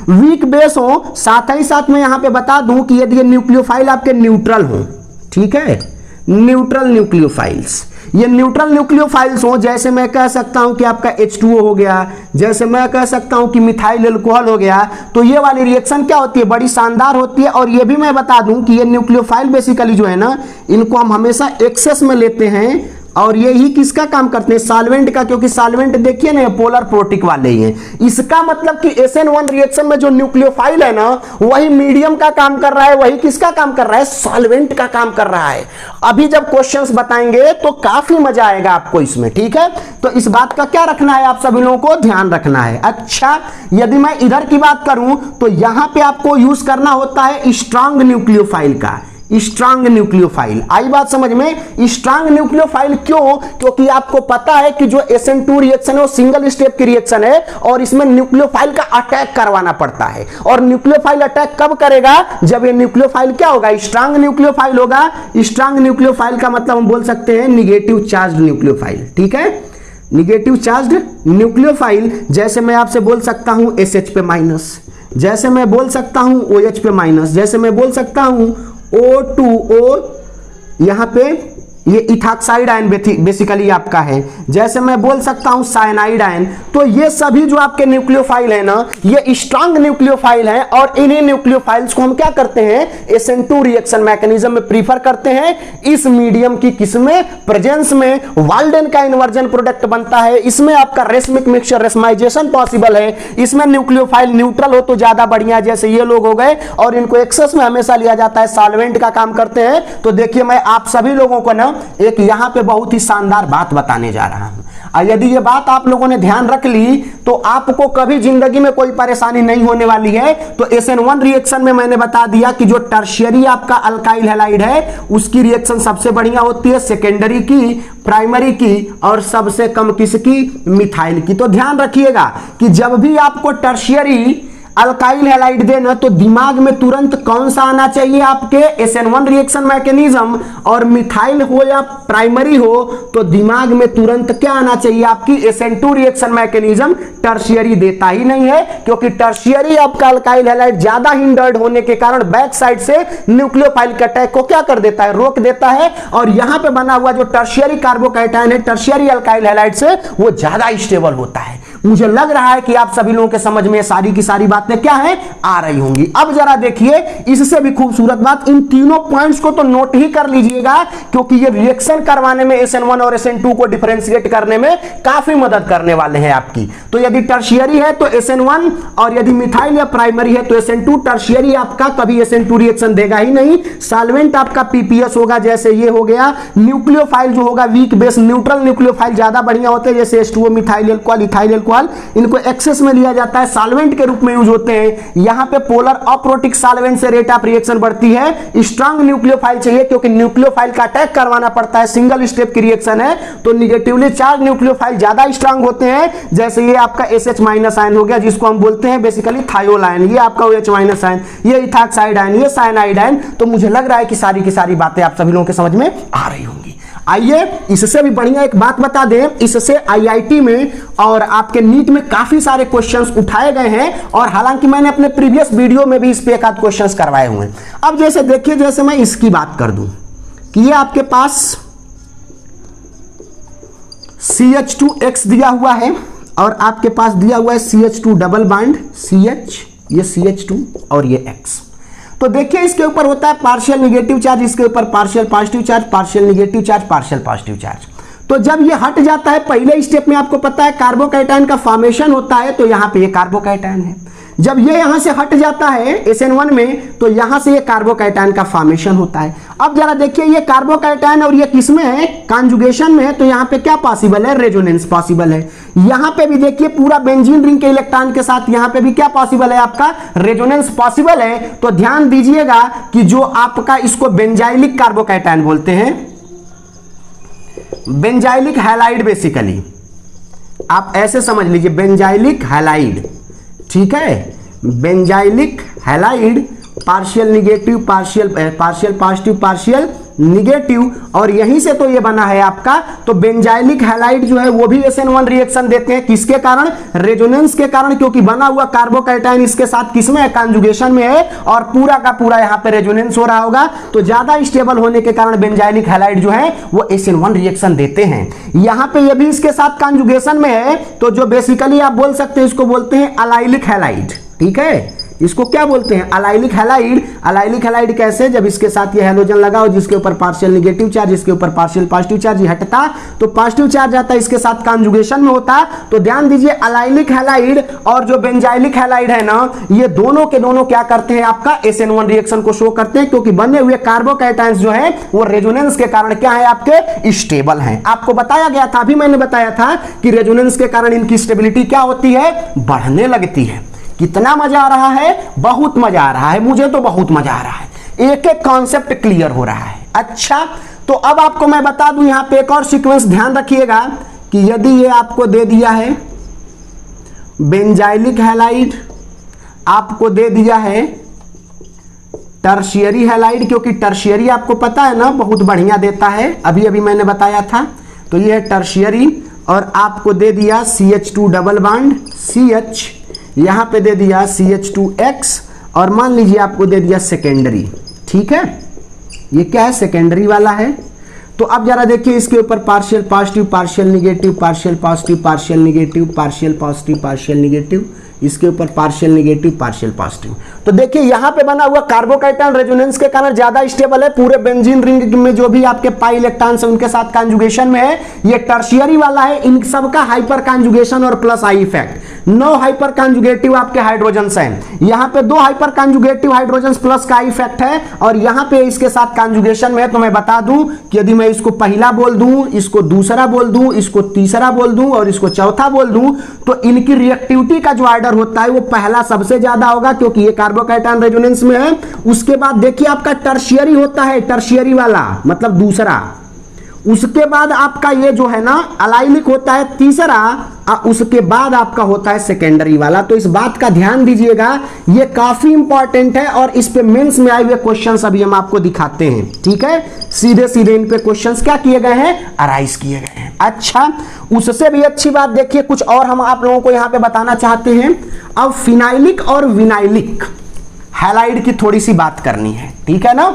वीक बेस हो। साथ ही साथ में यहां पे बता दूं कि यदि ये न्यूक्लियोफाइल आपके न्यूट्रल हो, ठीक है, न्यूट्रल न्यूक्लियोफाइल्स, ये न्यूट्रल न्यूक्लियोफाइल्स हो, जैसे मैं कह सकता हूं कि आपका H2O हो गया, जैसे मैं कह सकता हूं कि मिथाइल एल्कोहल हो गया। तो ये वाली रिएक्शन क्या होती है, बड़ी शानदार होती है। और ये भी मैं बता दूं कि ये न्यूक्लियोफाइल बेसिकली जो है ना, इनको हम हमेशा एक्सेस में लेते हैं और ये ही किसका काम करते हैं, सॉल्वेंट का, क्योंकि सॉल्वेंट देखिए ना पोलर प्रोटिक वाले ही हैं। इसका मतलब कि SN1 रिएक्शन में जो न्यूक्लियोफाइल है ना वही मीडियम का काम कर रहा है, वही किसका काम कर रहा है, सॉल्वेंट का काम कर रहा है। अभी जब क्वेश्चंस बताएंगे तो काफी मजा आएगा आपको इसमें। ठीक है, तो इस बात का क्या रखना है, आप सभी लोगों को ध्यान रखना है। अच्छा, यदि मैं इधर की बात करूं तो यहां पे आपको यूज करना होता है स्ट्रांग न्यूक्लियोफाइल का, स्ट्रांग न्यूक्लियोफाइल। आई बात समझ में, स्ट्रांग न्यूक्लियोफाइल क्यों, क्योंकि आपको पता है कि जो SN2 रिएक्शन है वो सिंगल स्टेप की रिएक्शन है और इसमें न्यूक्लियोफाइल का अटैक करवाना पड़ता है। और न्यूक्लियोफाइल अटैक कब करेगा, जब ये न्यूक्लियोफाइल क्या होगा, स्ट्रांग न्यूक्लियोफाइल होगा। स्ट्रांग न्यूक्लियोफाइल का मतलब हम बोल सकते हैं निगेटिव चार्ज न्यूक्लियोफाइल। ठीक है, निगेटिव चार्ज्ड न्यूक्लियोफाइल, जैसे मैं आपसे बोल सकता हूं SH पे माइनस, जैसे मैं बोल सकता हूं OH पे माइनस, जैसे मैं बोल सकता हूं O2O, यहां पे ये इथाक्साइड आयन बेसिकली आपका है, जैसे मैं बोल सकता हूं साइनाइड आयन। तो ये सभी जो आपके न्यूक्लियोफाइल है ना, ये स्ट्रांग न्यूक्लियोफाइल हैं, और इन्हीं न्यूक्लियोफाइल्स को हम क्या करते हैं, SN2 रिएक्शन मैकेनिज्म में प्रीफर करते हैं। इस मीडियम की किसमें प्रेजेंस में वाल्डेन का इन्वर्जन प्रोडक्ट बनता है, इसमें आपका रेसमिक मिक्सचर रेसमाइजेशन पॉसिबल है, इसमें न्यूक्लियोफाइल न्यूट्रल हो तो ज्यादा बढ़िया, जैसे ये लोग हो गए, और इनको एक्सेस में हमेशा लिया जाता है, सॉल्वेंट का काम करते हैं। तो देखिए मैं आप सभी लोगों को ना एक यहां पे बहुत ही शानदार बात बताने जा रहा हूं, और यदि ये बात आप लोगों ने ध्यान रख ली तो आपको कभी जिंदगी में कोई परेशानी नहीं होने वाली है। तो SN1 रिएक्शन में मैंने बता दिया कि जो टर्शियरी आपका अल्काइल हैलाइड है उसकी रिएक्शन सबसे बढ़िया होती है, सेकेंडरी की, प्राइमरी की, और सबसे कम किसकी, मिथाइल की। तो ध्यान रखिएगा कि जब भी आपको टर्शियरी अल्काइल हैलाइड देना तो दिमाग में तुरंत कौन सा आना चाहिए, आपके SN1 रिएक्शन मैकेनिज्म, और मिथाइल हो या प्राइमरी हो तो दिमाग में तुरंत क्या आना चाहिए, आपकी SN2 रिएक्शन मैकेनिज्म। टर्शियरी देता ही नहीं है, क्योंकि टर्शियरी आपका अल्काइल हैलाइड ज्यादा हिंडर्ड होने के कारण बैक साइड से न्यूक्लियोफाइल के अटैक को क्या कर देता है, रोक देता है, और यहां पे बना हुआ जो टर्शियरी कार्बोकैटायन है टर्शियरी अल्काइल हैलाइड से वो ज्यादा स्टेबल होता है। मुझे लग रहा है कि आप सभी लोगों के समझ में सारी की सारी बातें क्या है, आ रही होंगी। अब जरा देखिए इससे भी खूबसूरत बात, इन तीनों पॉइंट्स को तो नोट ही कर लीजिएगा, क्योंकि ये रिएक्शन करवाने में SN1 और SN2 को डिफरेंशिएट करने में काफी मदद करने वाले हैं आपकी। तो यदि टर्शियरी है तो SN1, और यदि मिथाइल या प्राइमरी है तो SN2। टर्शियरी आपका कभी SN2 रिएक्शन देगा ही नहीं, सॉल्वेंट आपका PPS होगा, जैसे ये हो गया। न्यूक्लियोफाइल जो होगा वीक बेस, न्यूट्रल न्यूक्लियोफाइल ज्यादा बढ़िया होते हैं, जैसे H2O, methyl alcohol, ethyl alcohol, इनको एक्सेस में लिया जाता है, सॉल्वेंट के रूप में यूज होते हैं। यहां पे पोलर अप्रोटिक सॉल्वेंट से रेट ऑफ रिएक्शन बढ़ती है। स्ट्रांग न्यूक्लियोफाइल चाहिए, क्योंकि न्यूक्लियोफाइल का अटैक करवाना पड़ता है, सिंगल स्टेप की रिएक्शन है, तो निगेटिवली चार्ज न्यूक्लियोफाइल ज्यादा स्ट्रांग होते हैं। जैसे ये आपका SH माइनस आयन हो गया, जिसको हम बोलते हैं बेसिकली थायोल आयन, ये आपका OH माइनस आयन, ये इथाक्साइड आयन, ये साइनाइड आयन। तो मुझे लग रहा है कि सारी की सारी बातें आप सभी लोगों के समझ में आ रही होंगी। आइए इससे भी बढ़िया एक बात बता दें, इससे IIT में और आपके नीट में काफी सारे क्वेश्चंस उठाए गए हैं, और हालांकि मैंने अपने प्रीवियस वीडियो में भी इस पे एक आध क्वेश्चंस करवाए हुए हैं। अब जैसे देखिए, जैसे मैं इसकी बात कर दूं कि ये आपके पास CH2X दिया हुआ है, और आपके पास दिया हुआ है CH2 डबल बॉन्ड CH, ये CH2 और ये X। तो देखिए इसके ऊपर होता है पार्शियल निगेटिव चार्ज, इसके ऊपर partial positive charge, partial negative charge, partial positive charge. तो जब ये हट जाता है पहले स्टेप में, आपको पता है कार्बोकैटायन का फॉर्मेशन होता है, तो यहां पे ये कार्बोकैटायन है। जब ये यहां से हट जाता है SN1 में, तो यहां से ये कार्बोकैटायन का फॉर्मेशन होता है। अब जरा देखिए ये कार्बोकैटायन और ये किसमें है, कॉन्जुगेशन में है, तो यहां पे क्या पॉसिबल है, रेजोनेंस पॉसिबल है। यहां पे भी देखिए पूरा बेंजीन रिंग के इलेक्ट्रॉन के साथ यहां पे भी क्या पॉसिबल है, आपका रेजोनेंस पॉसिबल है। तो ध्यान दीजिएगा कि जो आपका इसको बेंजाइलिक कार्बोकैटायन बोलते हैं, बेंजाइलिक हैलाइड, बेसिकली आप ऐसे समझ लीजिए बेंजाइलिक हैलाइड, ठीक है, benzylic halide, partial negative, partial positive, partial negative, और यहीं से तो ये बना है आपका। तो बेंजाइलिक हैलाइड जो है वो भी SN1 रिएक्शन देते हैं, किसके कारण, रेजोनेंस के कारण, क्योंकि बना हुआ कार्बोकैटायन इसके साथ किसमें है, कॉन्जुगेशन में है, और पूरा का पूरा यहां पे रेजोनेंस हो रहा होगा। तो ज्यादा स्टेबल होने के कारण बेंजाइलिक हैलाइड जो है वो SN1 रिएक्शन देते हैं। यहां पे ये भी इसके साथ कॉन्जुगेशन में है, तो जो बेसिकली आप बोल सकते हैं इसको बोलते हैं अलाइलिक हैलाइड, ठीक है, इसको क्या बोलते हैं, अलाइलिक हैलाइड। अलाइलिक हैलाइड कैसे, जब इसके साथ ये हैलोजन लगा हो, जिसके ऊपर पार्शियल निगेटिव चार्ज, इसके ऊपर पार्शियल पॉजिटिव चार्ज, ये हटता तो पॉजिटिव चार्ज आता, इसके साथ कॉन्जुगेशन में होता। तो ध्यान दीजिए अलाइलिक हैलाइड और जो बेंजाइलिक हैलाइड है ना, ये दोनों के दोनों क्या करते हैं, आपका SN1 रिएक्शन को शो करते हैं, क्योंकि बने हुए कार्बोकैटायंस जो है वो रेजोनेंस के कारण क्या है, आपके स्टेबल हैं। आपको बताया गया था, अभी मैंने बताया था कि रेजोनेंस के कारण इनकी स्टेबिलिटी क्या होती है, बढ़ने लगती है। कितना मजा आ रहा है, बहुत मजा आ रहा है, मुझे तो बहुत मजा आ रहा है, एक एक कॉन्सेप्ट क्लियर हो रहा है। अच्छा, तो अब आपको मैं बता दूं यहां पे एक और सीक्वेंस ध्यान रखिएगा कि यदि ये आपको दे दिया है बेंजाइलिक हैलाइड, आपको दे दिया है टर्शियरी हैलाइड, क्योंकि टर्शियरी आपको पता है ना बहुत बढ़िया देता है, अभी अभी मैंने बताया था। तो ये है टर्शियरी, और आपको दे दिया CH2 डबल बॉन्ड CH, यहां पे दे दिया CH2X और मान लीजिए आपको दे दिया सेकेंडरी। ठीक है, ये क्या है, सेकेंडरी वाला है। तो अब जरा देखिए इसके ऊपर partial positive, partial negative, partial positive, partial negative, partial positive, partial negative, इसके ऊपर पार्शियल निगेटिव, पार्शियल पॉजिटिव। तो देखिए यहां पे बना हुआ कार्बोकैटायन रेजोनेंस के कारण ज्यादा स्टेबल है। पूरे बेंजीन रिंग में जो भी आपके पाई इलेक्ट्रॉन्स है उनके साथ कॉन्जुगेशन में है। ये टर्शियरी वाला है, इन सबका हाइपर कॉन्जुगेशन और plus I effect. 9 hyper conjugative आपके हाइड्रोजन्स हैं, यहां पे 2 हाइपर कॉन्जुगेटिव हाइड्रोजन्स प्लस का इफेक्ट है और यहां पे इसके साथ कॉन्जुगेशन में है। तो मैं बता दूं कि यदि मैं इसको पहला बोल दूं, इसको दूसरा बोल दूं, इसको तीसरा बोल दूं और इसको चौथा बोल दूं, तो इनकी रिएक्टिविटी का जो ऑर्डर होता है वो पहला सबसे ज्यादा होगा क्योंकि ये कार्बोकैटायन रेजोनेंस में है। उसके बाद देखिए आपका टर्शियरी होता है, टर्शियरी वाला मतलब दूसरा। उसके बाद आपका ये जो है ना अलाइलिक होता है तीसरा, उसके बाद आपका होता है सेकेंडरी वाला। तो इस बात का ध्यान दीजिएगा, ये काफी इंपॉर्टेंट है और इस पे मेंस में आए हुए क्वेश्चंस अभी हम आपको दिखाते हैं। ठीक है, सीधे सीधे इन पे क्वेश्चंस क्या किए गए हैं, अराइज किए गए हैं। अच्छा, उससे भी अच्छी बात देखिए कुछ और हम आप लोगों को यहां पे बताना चाहते हैं। अब फिनाइलिक और विनाइलिक हैलाइड की थोड़ी सी बात करनी है। ठीक है ना,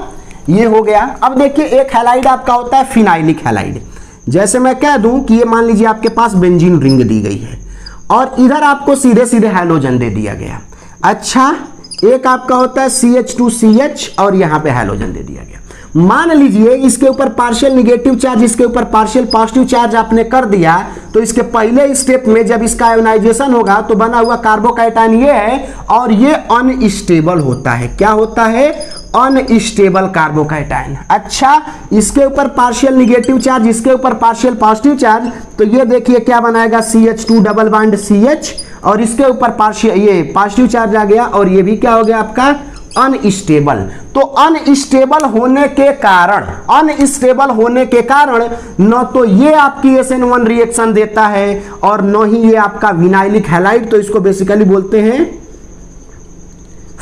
ये हो गया। अब देखिए एक हैलाइड आपका होता है फिनाइलिक हैलाइड। जैसे मैं कह दूं कि ये मान लीजिए आपके पास बेंजीन रिंग दी गई है और इधर आपको सीधे सीधे हैलोजन दे दिया गया। अच्छा, एक आपका होता है CH2CH और यहां पे हैलोजन दे दिया गया। मान लीजिए इसके ऊपर पार्शियल निगेटिव चार्ज, इसके ऊपर पार्शियल पॉजिटिव चार्ज आपने कर दिया, तो इसके पहले स्टेप में जब इसका आयोनाइजेशन होगा तो बना हुआ कार्बोकैटायन ये है और ये अनस्टेबल होता है। क्या होता है, अनस्टेबल कार्बोकैटायन। अच्छा, इसके ऊपर पार्शियल निगेटिव चार्ज, इसके ऊपर पार्शियल पॉजिटिव चार्ज, तो ये देखिए क्या बनाएगा CH2 डबल बॉन्ड CH और इसके ऊपर पार्शियल ये पॉजिटिव चार्ज आ गया और ये भी क्या हो गया आपका अनस्टेबल। तो अनस्टेबल होने के कारण न तो ये आपकी SN1 रिएक्शन देता है और न ही ये आपका विनाइलिक हैलाइड। तो इसको बेसिकली बोलते हैं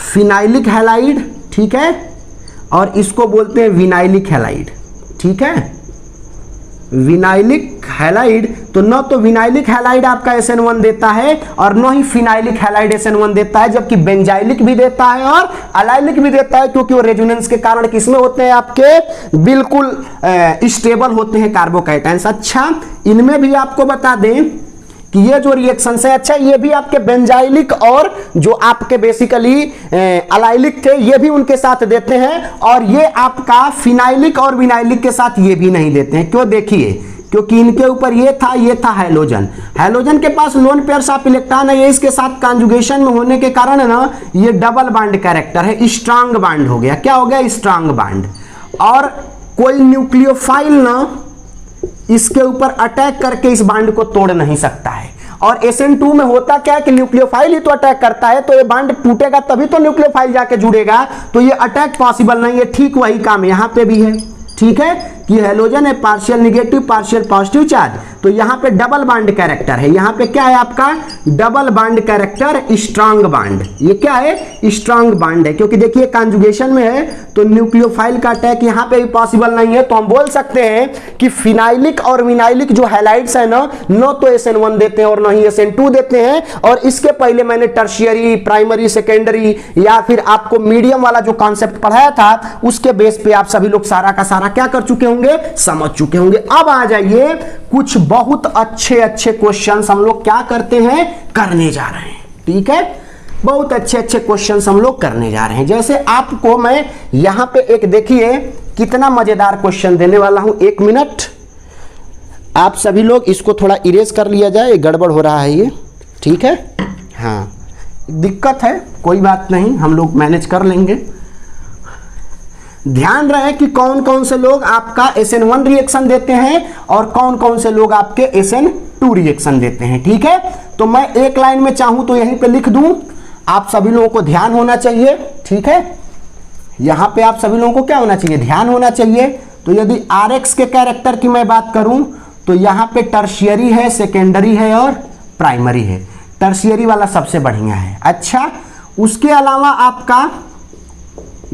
फिनाइलिक हैलाइड। ठीक है, और इसको बोलते हैं विनाइलिक हैलाइड। ठीक है, विनाइलिक हैलाइड। तो न तो विनाइलिक हैलाइड आपका SN1 देता है और न ही फिनाइलिक हैलाइड SN1 देता है, जबकि बेंजाइलिक भी देता है और अलाइलिक भी देता है क्योंकि वो रेजोनेंस के कारण किसमें होते हैं, आपके बिल्कुल स्टेबल होते हैं कार्बोकैटायंस। अच्छा, इनमें भी आपको बता दें कि ये जो रिएक्शन है, अच्छा ये भी आपके बेंजाइलिक और जो आपके बेसिकली अलाइलिक थे ये भी उनके साथ देते हैं और ये आपका फिनाइलिक और विनाइलिक के साथ ये भी नहीं देते हैं। क्यों, देखिए क्योंकि इनके ऊपर ये था हैलोजन। हैलोजन के पास लोन पेयर्स ऑफ इलेक्ट्रॉन है, ये इसके साथ कॉन्जुगेशन में होने के कारण है ना ये डबल बॉन्ड कैरेक्टर है, स्ट्रांग बॉन्ड हो गया। क्या हो गया, स्ट्रांग बॉन्ड। और कोई न्यूक्लियोफाइल ना इसके ऊपर अटैक करके इस बांड को तोड़ नहीं सकता है। और SN2 में होता क्या है कि न्यूक्लियोफाइल ही तो अटैक करता है, तो ये बांड टूटेगा तभी तो न्यूक्लियोफाइल जाके जुड़ेगा, तो ये अटैक पॉसिबल नहीं है। ठीक वही काम यहां पे भी है। ठीक है, कि हैलोजन है partial negative partial positive charge, तो यहां पे डबल बॉन्ड कैरेक्टर है। यहां पे क्या है आपका double bond character, strong bond. ये क्या है, स्ट्रांग बॉन्ड है क्योंकि देखिए कॉन्जुगेशन में है तो न्यूक्लियोफाइल का अटैक यहां पे भी पॉसिबल नहीं है। तो हम बोल सकते हैं कि फिनाइलिक और विनाइलिक जो हैलाइड्स है ना, न तो SN1 देते हैं और न ही SN2 देते हैं। और इसके पहले मैंने टर्शियरी, प्राइमरी, सेकेंडरी या फिर आपको मीडियम वाला जो कॉन्सेप्ट पढ़ाया था उसके बेस पे आप सभी लोग सारा का सारा क्या कर चुके होंगे, समझ चुके होंगे। अब आ जाइए कुछ बहुत अच्छे अच्छे क्वेश्चंस हम लोग क्या करते हैं, करने जा रहे हैं। ठीक है, बहुत अच्छे अच्छे क्वेश्चंस हम लोग करने जा रहे हैं। जैसे आपको मैं यहां पे एक देखिए कितना मजेदार क्वेश्चन देने वाला हूं। 1 मिनट, आप सभी लोग इसको थोड़ा इरेज कर लिया जाए, गड़बड़ हो रहा है ये। ठीक है, हाँ दिक्कत है, कोई बात नहीं, हम लोग मैनेज कर लेंगे। ध्यान रहे कि कौन कौन से लोग आपका SN1 रिएक्शन देते हैं और कौन कौन से लोग आपके SN2 रिएक्शन देते हैं। ठीक है, तो मैं एक लाइन में चाहूं तो यहीं पे लिख दूं, आप सभी लोगों को ध्यान होना चाहिए। ठीक है, यहां पे आप सभी लोगों को क्या होना चाहिए, ध्यान होना चाहिए। तो यदि RX के कैरेक्टर की मैं बात करूं तो यहां पे टर्शियरी है, सेकेंडरी है और प्राइमरी है। टर्शियरी वाला सबसे बढ़िया है। अच्छा, उसके अलावा आपका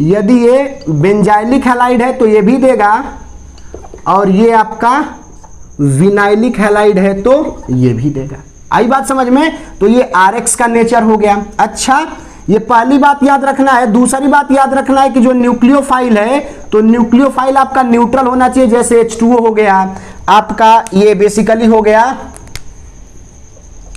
यदि ये बेंजाइलिक हैलाइड है तो ये भी देगा और ये आपका विनाइलिक हैलाइड है तो ये भी देगा। आई बात समझ में? तो ये RX का नेचर हो गया। अच्छा, ये पहली बात याद रखना है। दूसरी बात याद रखना है कि जो न्यूक्लियोफाइल है तो न्यूक्लियोफाइल आपका न्यूट्रल होना चाहिए, जैसे H2O हो गया आपका, ये बेसिकली हो गया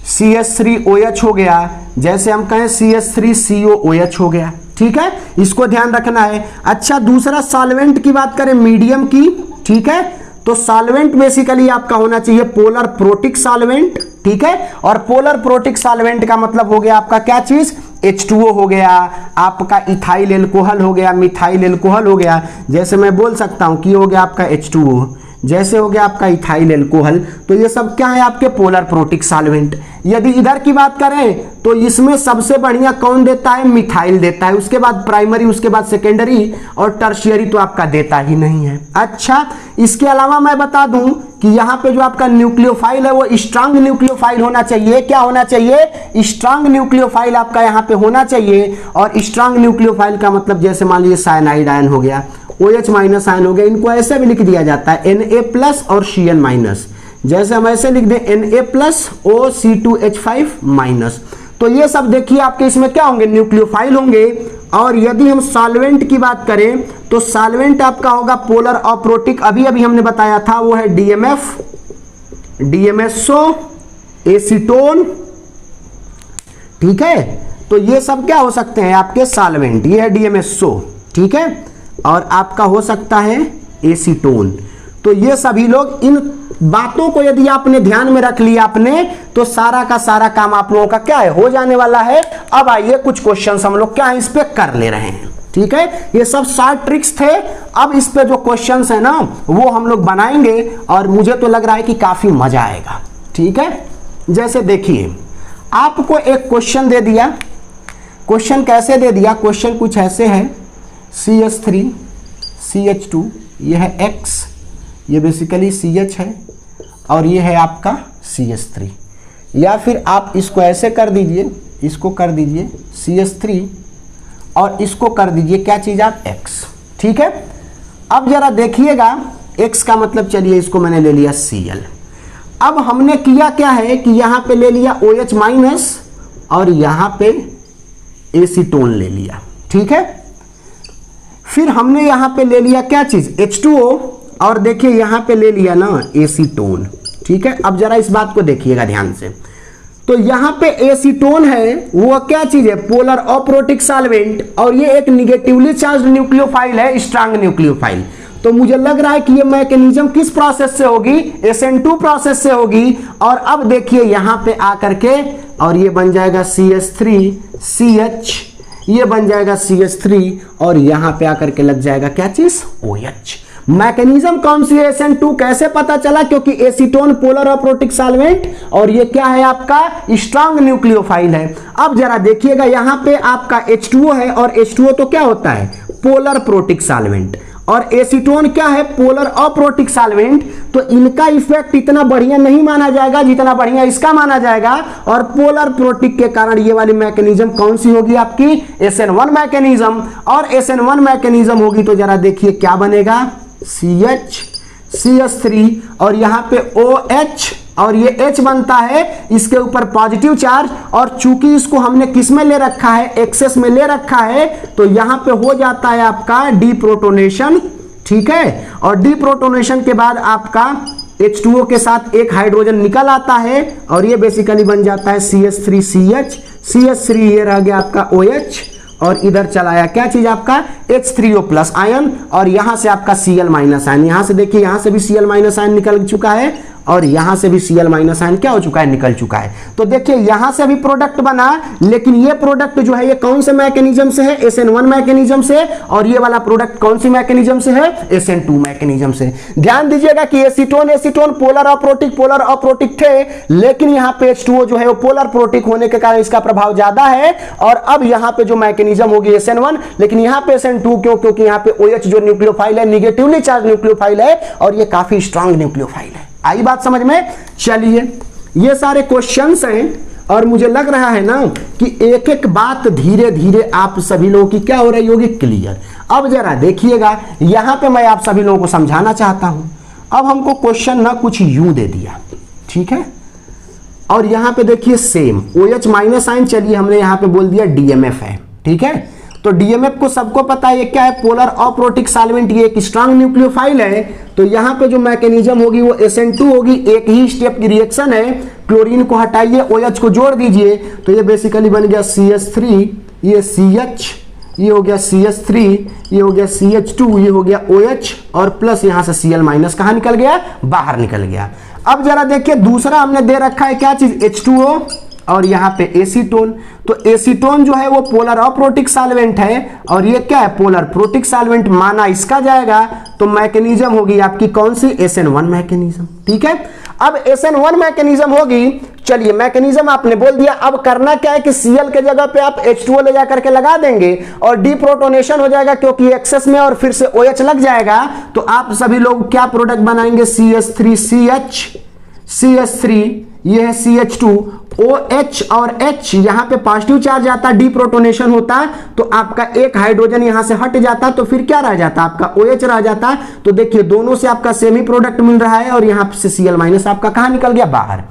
CH3OH हो गया, जैसे हम कहें CH3COOH हो गया। ठीक है, इसको ध्यान रखना है। अच्छा, दूसरा सॉल्वेंट की बात करें मीडियम की, ठीक है, तो सॉल्वेंट बेसिकली आपका होना चाहिए पोलर प्रोटिक सॉल्वेंट। ठीक है, और पोलर प्रोटिक सॉल्वेंट का मतलब हो गया आपका क्या चीज? H2O हो गया, आपका इथाइल एल्कोहल हो गया, मिथाइल एल्कोहल हो गया। जैसे मैं बोल सकता हूं कि ये हो गया आपका H2O, जैसे हो गया आपका इथाइल एल्कोहल, तो ये सब क्या है? आपके पोलर प्रोटिक सॉल्वेंट। यदि इधर की बात करें तो इसमें सबसे बढ़िया कौन देता है? मिथाइल देता है, उसके बाद प्राइमरी, उसके बाद सेकेंडरी, और टर्शियरी तो आपका देता ही नहीं है। अच्छा, इसके अलावा मैं बता दूं कि यहाँ पे जो आपका न्यूक्लियोफाइल है वो स्ट्रांग न्यूक्लियोफाइल होना चाहिए। क्या होना चाहिए? स्ट्रांग न्यूक्लियोफाइल आपका यहाँ पे होना चाहिए। और स्ट्रांग न्यूक्लियोफाइल का मतलब जैसे मान लीजिए साइनाइड आयन हो गया, OH माइनस आयन हो गया, इनको ऐसे भी लिख दिया जाता है Na+ और Cn माइनस। जैसे हम ऐसे लिख दें Na+ OC2H5-। तो ये सब देखिए आपके इसमें क्या होंगे? न्यूक्लियोफाइल होंगे। और यदि हम सॉल्वेंट की बात करें तो सॉल्वेंट आपका होगा पोलर अप्रोटिक, अभी अभी हमने बताया था, वो है DMF, DMSO, एसीटोन। ठीक है, तो ये सब क्या हो सकते हैं? आपके सॉल्वेंट। ये है DMSO, ठीक है, और आपका हो सकता है एसीटोन। तो ये सभी लोग, इन बातों को यदि आपने ध्यान में रख लिया आपने, तो सारा का सारा काम आप लोगों का क्या है? हो जाने वाला है। अब आइए कुछ क्वेश्चंस हम लोग क्या है इस पे कर ले रहे हैं। ठीक है, ये सब शॉर्ट ट्रिक्स थे। अब इस पे जो क्वेश्चंस है ना वो हम लोग बनाएंगे, और मुझे तो लग रहा है कि काफी मजा आएगा। ठीक है, जैसे देखिए आपको एक क्वेश्चन दे दिया। क्वेश्चन कैसे दे दिया? क्वेश्चन कुछ ऐसे है, CH3 CH2, ये है X, ये बेसिकली CH है, और ये है आपका CH3। या फिर आप इसको ऐसे कर दीजिए, इसको कर दीजिए CH3 और इसको कर दीजिए क्या चीज आप? X। ठीक है, अब जरा देखिएगा, X का मतलब चलिए इसको मैंने ले लिया Cl। अब हमने किया क्या है कि यहां पे ले लिया OH माइनस और यहां पे एसीटोन ले लिया। ठीक है, फिर हमने यहां पे ले लिया क्या चीज? H2O, और देखिए यहां पे ले लिया ना एसीटोन। ठीक है, अब जरा इस बात को देखिएगा ध्यान से। तो यहां पे एसीटोन है, वो क्या चीज है? पोलर अप्रोटिक सॉल्वेंट, और ये एक निगेटिवली चार्ज्ड न्यूक्लियोफाइल है, स्ट्रांग न्यूक्लियोफाइल। तो मुझे लग रहा है कि ये मैकेनिज्म किस प्रोसेस से होगी? SN2 प्रोसेस से होगी। और अब देखिए यहां पे आकर के, और ये बन जाएगा CH3CH, ये बन जाएगा CH3, और यहां पे आकर के लग जाएगा क्या चीज? OH। मैकेनिज्म कौन सी है? SN2। कैसे पता चला? क्योंकि एसीटोन पोलर अप्रोटिक सॉल्वेंट, और ये क्या है आपका? स्ट्रांग न्यूक्लियोफाइल है। अब जरा देखिएगा यहां पे आपका H2O है, और H2O तो क्या होता है? पोलर प्रोटिक सॉल्वेंट, और एसीटोन क्या है? Polar aprotic solvent. तो इनका इफेक्ट इतना बढ़िया नहीं माना जाएगा जितना बढ़िया इसका माना जाएगा, और पोलर प्रोटिक के कारण ये वाली मैकेनिज्म कौन सी होगी आपकी? SN1 mechanism. और SN1 मैकेनिज्म होगी तो जरा देखिए क्या बनेगा? CH CH3 और यहां पे OH, और ये H बनता है, इसके ऊपर पॉजिटिव चार्ज, और चूंकि इसको हमने किस में ले रखा है? एक्सेस में ले रखा है, तो यहां पे हो जाता है आपका डीप्रोटोनेशन। ठीक है, और डीप्रोटोनेशन के बाद आपका H2O के साथ एक हाइड्रोजन निकल आता है, और ये बेसिकली बन जाता है CH3CH। CH3 ये रह गया आपका OH, और इधर चलाया क्या चीज आपका? H3O+ आयन, और यहां से आपका Cl- आयन। यहां से देखिए, यहां से भी Cl- आयन निकल चुका है, और यहां से भी Cl- आयन क्या हो चुका है? निकल चुका है। तो देखिए यहां से भी प्रोडक्ट बना, लेकिन ये प्रोडक्ट जो है ये कौन से मैकेनिज्म से है? SN1 मैकेनिज्म से। और ये वाला प्रोडक्ट कौन सी मैकेनिज्म से है? SN2 मैकेनिज्म से। ध्यान दीजिएगा कि एसीटोन पोलर अप्रोटिक थे, लेकिन यहां पे H2O जो है वो पोलर प्रोटिक होने के कारण इसका प्रभाव ज्यादा है। और अब यहां पे जो मैकेनिज्म होगी SN1, लेकिन यहां पे SN2 क्यों? क्योंकि यहां पे OH जो न्यूक्लियोफाइल है, निगेटिवली चार्ज न्यूक्लियोफाइल है, और ये काफी स्ट्रांग न्यूक्लियोफाइल है। आई बात समझ में? चलिए, ये सारे क्वेश्चंस हैं, और मुझे लग रहा है ना कि एक एक बात धीरे धीरे आप सभी लोगों की क्या हो रही होगी? क्लियर। अब जरा देखिएगा, यहां पे मैं आप सभी लोगों को समझाना चाहता हूं, अब हमको क्वेश्चन ना कुछ यूं दे दिया, ठीक है, और यहां पे देखिए सेम OH माइनस आयन, चलिए हमने यहां पे बोल दिया DMF है, ठीक है। तो DMF को सबको पता है ये क्या है, पोलर अप्रोटिक सॉल्वेंट, ये एक स्ट्रांग न्यूक्लियोफाइल है। तो यहां पे जो मैकेनिज्म होगी वो SN2 होगी, एक ही स्टेप की रिएक्शन है, क्लोरीन को हटाइए, OH को जोड़ दीजिए, तो ये बेसिकली बन गया CH3, ये CH, ये हो गया CH3, ये हो गया CH2, ये हो गया OH और प्लस यहां से Cl माइनस कहां निकल गया, बाहर निकल गया। अब जरा देखिए दूसरा हमने दे रखा है क्या चीज, H2O और यहाँ पे एसीटोन। तो एसीटोन जो है वो पोलर अप्रोटिक सॉल्वेंट है और ये क्या है, पोलर प्रोटिक सॉल्वेंट माना इसका जाएगा। तो मैकेनिज्म होगी आपकी कौन सी, SN1 मैकेनिज्म, ठीक है। अब SN1 मैकेनिज्म होगी, चलिए मैकेनिज्म आपने बोल दिया। अब करना क्या है कि Cl के जगह पे आप H2O ले जा करके लगा देंगे और डीप्रोटोनेशन हो जाएगा क्योंकि एक्सेस में, और फिर से OH लग जाएगा। तो आप सभी लोग क्या प्रोडक्ट बनाएंगे, CH3CH, CH3, ये है CH2, OH और H, यहां पे पॉजिटिव चार्ज आता है, डीप्रोटोनेशन होता है, तो आपका एक हाइड्रोजन यहां से हट जाता, तो फिर क्या रह जाता, आपका OH रह जाता। तो देखिए दोनों से आपका सेमी प्रोडक्ट मिल रहा है और यहां से Cl माइनस आपका कहां निकल गया, बाहर।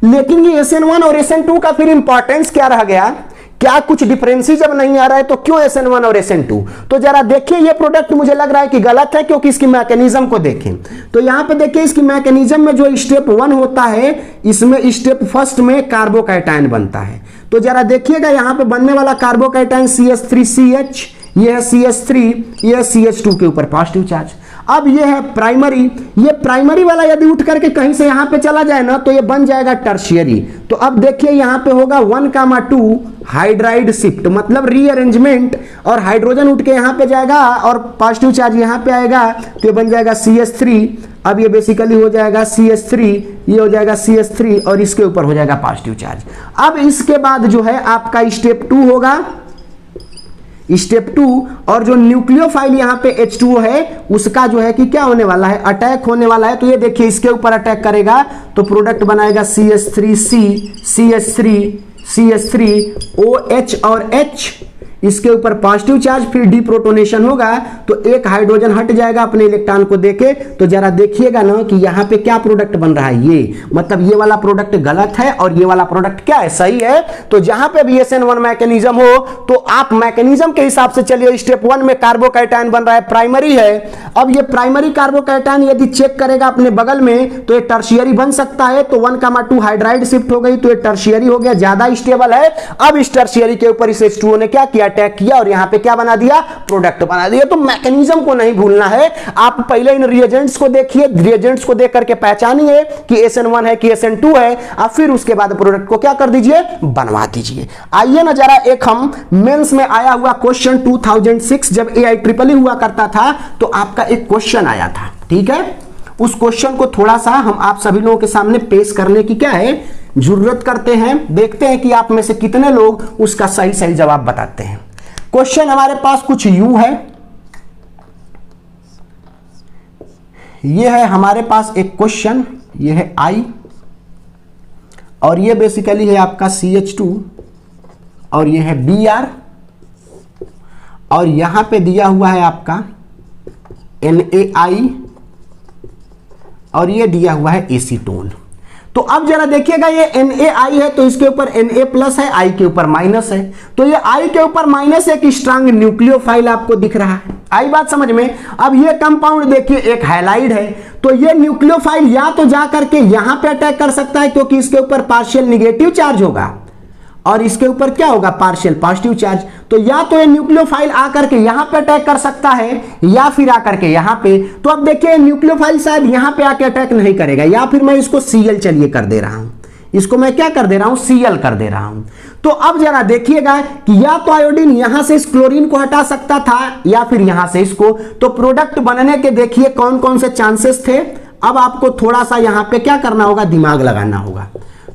लेकिन ये SN1 और SN2 का फिर इंपॉर्टेंस क्या रह गया, क्या कुछ डिफरेंसी जब नहीं आ रहा है तो क्यों SN1 और SN2। तो जरा देखिए ये प्रोडक्ट मुझे लग रहा है कि गलत है, क्योंकि इसकी मैकेनिज्म को देखें तो यहां पे देखिए इसकी मैकेनिज्म में जो स्टेप 1 होता है, इसमें स्टेप फर्स्ट में कार्बोकैटायन बनता है। तो जरा देखिएगा यहां पे बनने वाला कार्बोकैटायन CH3CH, ये है CH3, ये है CH2 के ऊपर पॉजिटिव चार्ज। अब ये है प्राइमरी, ये प्राइमरी वाला यदि उठ करके कहीं से यहां पे चला जाए ना तो ये बन जाएगा टर्शियरी। तो अब देखिए यहां पे होगा 1,2 हाइड्राइड शिफ्ट, मतलब रीअरेंजमेंट, और हाइड्रोजन उठ के यहां पे जाएगा और पॉजिटिव चार्ज यहां पे आएगा, तो ये बन जाएगा CH3। अब ये बेसिकली हो जाएगा CH3, ये हो जाएगा CH3 और इसके ऊपर हो जाएगा पॉजिटिव चार्ज। अब इसके बाद जो है आपका स्टेप 2 होगा, स्टेप 2, और जो न्यूक्लियोफाइल यहाँ पे H2O है उसका जो है कि क्या होने वाला है, अटैक होने वाला है। तो ये देखिए इसके ऊपर अटैक करेगा तो प्रोडक्ट बनाएगा CH3C, CH3, CH3, OH और H, इसके ऊपर पॉजिटिव चार्ज, फिर डीप्रोटोनेशन होगा तो एक हाइड्रोजन हट जाएगा अपने इलेक्ट्रॉन को देके। तो जरा देखिएगा ना कि यहाँ पे क्या प्रोडक्ट बन रहा है, ये मतलब ये वाला प्रोडक्ट गलत है और ये वाला प्रोडक्ट क्या है, सही है। तो जहां पे भी SN1 मैकेनिज्म हो तो आप मैकेनिज्म के हिसाब से चलिए। स्टेप 1 में कार्बोकैटायन बन रहा है, प्राइमरी है। अब ये प्राइमरी कार्बोकैटायन यदि चेक करेगा अपने बगल में तो ये टर्शियरी बन सकता है। तो 1,2 हाइड्राइड शिफ्ट हो गई तो ये टर्शियरी हो गया, ज्यादा स्टेबल है। अब इस टर्शियरी के ऊपर इस H2O ने क्या किया, अटैक किया और यहां पे क्या बना दिया, प्रोडक्ट बना दिया। तो मैकेनिज्म को नहीं भूलना है, आप पहले इन रिएजेंट्स को देखिए, रिएजेंट्स को देख करके पहचानिए कि SN1 है कि SN2 है, और फिर उसके बाद प्रोडक्ट को क्या कर दीजिए, बनवा दीजिए। आइए ना जरा एक हम मेंस में आया हुआ क्वेश्चन 2006 जब AIEEE हुआ करता था तो आपका एक क्वेश्चन आया था, ठीक है। उस क्वेश्चन को थोड़ा सा हम आप सभी लोगों के सामने पेश करने की क्या है जरूरत करते हैं। देखते हैं कि आप में से कितने लोग उसका सही सही जवाब बताते हैं। क्वेश्चन हमारे पास कुछ यूं है, ये है हमारे पास एक क्वेश्चन, ये है I और ये बेसिकली है आपका CH2 और ये है Br और यहां पे दिया हुआ है आपका NaI और ये दिया हुआ है एसीटोन। तो अब जरा देखिएगा ये NaI है तो इसके ऊपर Na प्लस है, I के ऊपर माइनस है। तो ये I के ऊपर माइनस एक स्ट्रांग न्यूक्लियोफाइल आपको दिख रहा है, आई बात समझ में। अब ये कंपाउंड देखिए एक हैलाइड है, तो ये न्यूक्लियोफाइल या तो जा करके यहां पे अटैक कर सकता है क्योंकि इसके ऊपर पार्शियल निगेटिव चार्ज होगा और इसके ऊपर क्या होगा, पार्शियल पॉजिटिव चार्ज। तो या तो ये न्यूक्लियोफाइल आकर के यहां पे अटैक कर सकता है या फिर आकर के यहां पे। तो अब देखिए न्यूक्लियोफाइल शायद यहां पे आके अटैक नहीं करेगा, या फिर मैं इसको Cl चलिए कर दे रहा हूं, इसको मैं क्या कर दे रहा हूं, Cl कर दे रहा हूं। तो अब जरा देखिएगा कि या तो आयोडीन यहां से इस क्लोरीन को हटा सकता था या फिर यहां से इसको। तो प्रोडक्ट बनने के देखिए कौन कौन से चांसेस थे। अब आपको थोड़ा सा यहां पे क्या करना होगा, दिमाग लगाना होगा।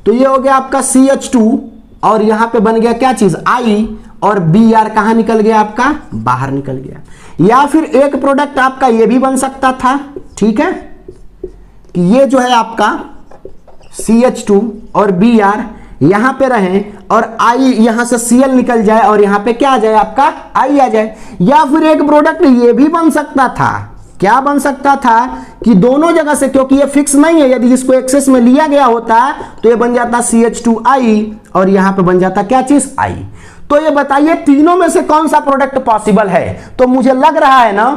तो ये हो गया आपका CH2 और यहां पे बन गया क्या चीज, I, और Br कहां निकल गया आपका, बाहर निकल गया। या फिर एक प्रोडक्ट आपका ये भी बन सकता था, ठीक है, कि ये जो है आपका CH2 और Br यहां पे रहे और I यहां से Cl निकल जाए और यहां पे क्या आ जाए, आपका I आ जाए। या फिर एक प्रोडक्ट ये भी बन सकता था, क्या बन सकता था कि दोनों जगह से, क्योंकि ये फिक्स नहीं है, यदि इसको एक्सेस में लिया गया होता तो ये बन जाता CH2I और यहां पे बन जाता क्या चीज I। तो ये बताइए तीनों में से कौन सा प्रोडक्ट पॉसिबल है? तो मुझे लग रहा है ना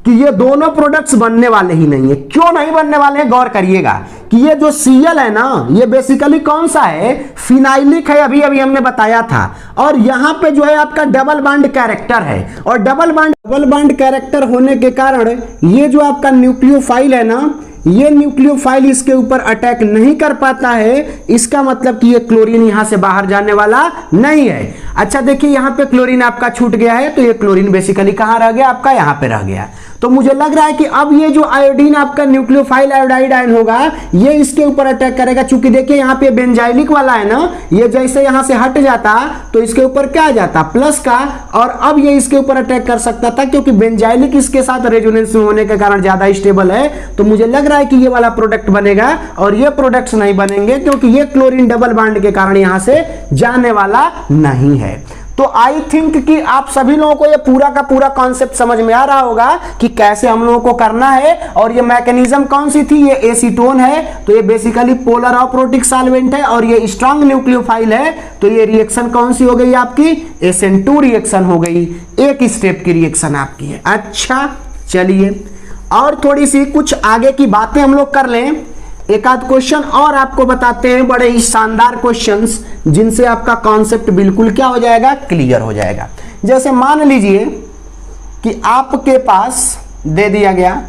कि ये दोनों प्रोडक्ट्स बनने वाले ही नहीं है। क्यों नहीं बनने वाले हैं, गौर करिएगा कि ये जो Cl है ना, ये बेसिकली कौन सा है, फिनाइलिक है, अभी अभी हमने बताया था। और यहां पे जो है आपका डबल बॉन्ड कैरेक्टर है, और डबल बॉन्ड कैरेक्टर होने के कारण ये जो आपका न्यूक्लियोफाइल है ना, ये न्यूक्लियोफाइल इसके ऊपर अटैक नहीं कर पाता है। इसका मतलब कि ये क्लोरीन यहां से बाहर जाने वाला नहीं है। अच्छा देखिए, यहां पे क्लोरीन आपका छूट गया है, तो ये क्लोरीन बेसिकली कहां रह गया, आपका यहां पे रह गया। तो मुझे लग रहा है कि अब ये जो आयोडीन आपका न्यूक्लियोफाइल आयोडाइड आयन होगा, ये इसके ऊपर अटैक करेगा। चूंकि देखिए यहाँ पे बेंजाइलिक वाला है ना, ये जैसे यहां से हट जाता तो इसके ऊपर क्या आ जाता, प्लस का, और अब ये इसके ऊपर अटैक कर सकता था, क्योंकि बेंजाइलिक इसके साथ रेजोनेंस में होने के कारण ज्यादा स्टेबल है। तो मुझे लग रहा है कि ये वाला प्रोडक्ट बनेगा, और ये प्रोडक्ट्स नहीं बनेंगे, क्योंकि ये क्लोरीन डबल बॉन्ड के कारण यहां से जाने वाला नहीं है। तो आई थिंक कि आप सभी लोगों को ये पूरा का पूरा कॉन्सेप्ट समझ में आ रहा होगा कि कैसे हम लोगों को करना है। और ये मैकेनिज्म कौन सी थी, ये एसीटोन है, तो ये बेसिकली पोलर अप्रोटिक सॉल्वेंट है, और ये स्ट्रांग न्यूक्लियोफाइल है, तो ये रिएक्शन कौन सी हो गई आपकी, SN2 रिएक्शन हो गई। एक स्टेप की रिएक्शन आपकी है। अच्छा चलिए, और थोड़ी सी कुछ आगे की बातें हम लोग कर लें। एक आध क्वेश्चन और आपको बताते हैं, बड़े ही शानदार क्वेश्चंस, जिनसे आपका कॉन्सेप्ट बिल्कुल क्या हो जाएगा, क्लियर हो जाएगा। जैसे मान लीजिए कि आपके पास दे दिया गया,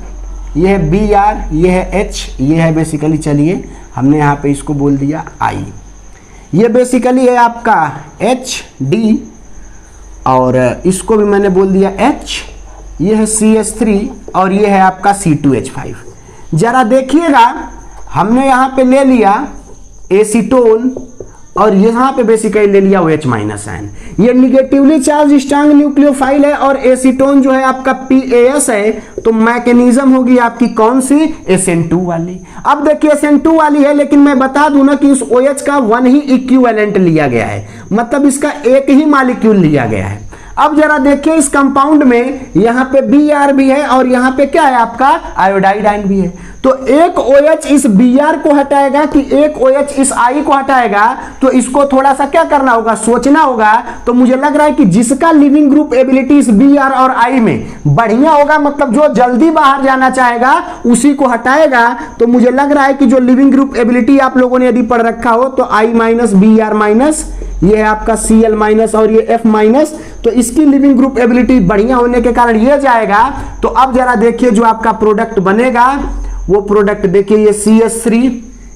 ये है Br, ये है H, ये है बेसिकली, चलिए हमने यहाँ पे इसको बोल दिया I। ये बेसिकली है आपका HD, और इसको भी मैंने बोल दिया H। ये है CH3, और ये है आपका C2H5। जरा देखिएगा, हमने यहाँ पे ले लिया एसीटोन, और यहाँ पे बेसिकली ले लिया OH माइनस आयन। ये निगेटिवली चार्ज स्ट्रांग न्यूक्लियोफाइल है, और एसीटोन जो है आपका PAS है, तो मैकेनिज्म होगी आपकी कौन सी, SN2 वाली। अब देखिए SN2 वाली है, लेकिन मैं बता दूं ना कि उस OH का 1 ही इक्विवेलेंट लिया गया है, मतलब इसका एक ही मॉलिक्यूल लिया गया है। अब जरा देखिए इस कंपाउंड में यहाँ पे Br भी है, और यहाँ पे क्या है आपका आयोडाइड आयन भी है। तो एक OH इस Br को हटाएगा कि एक OH इस I को हटाएगा, तो इसको थोड़ा सा क्या करना होगा, सोचना होगा। तो मुझे लग रहा है कि जिसका लिविंग ग्रुप एबिलिटी इस Br और I में बढ़िया होगा, मतलब जो जल्दी बाहर जाना चाहेगा उसी को हटाएगा। तो मुझे लग रहा है कि जो लिविंग ग्रुप एबिलिटी आप लोगों ने यदि पढ़ रखा हो, तो I माइनस Br माइनस, ये है आपका Cl माइनस, और ये F माइनस, तो इसकी लिविंग ग्रुप एबिलिटी बढ़िया होने के कारण ये जाएगा। तो अब जरा देखिए जो आपका प्रोडक्ट बनेगा, वो प्रोडक्ट देखिए, ये CH3,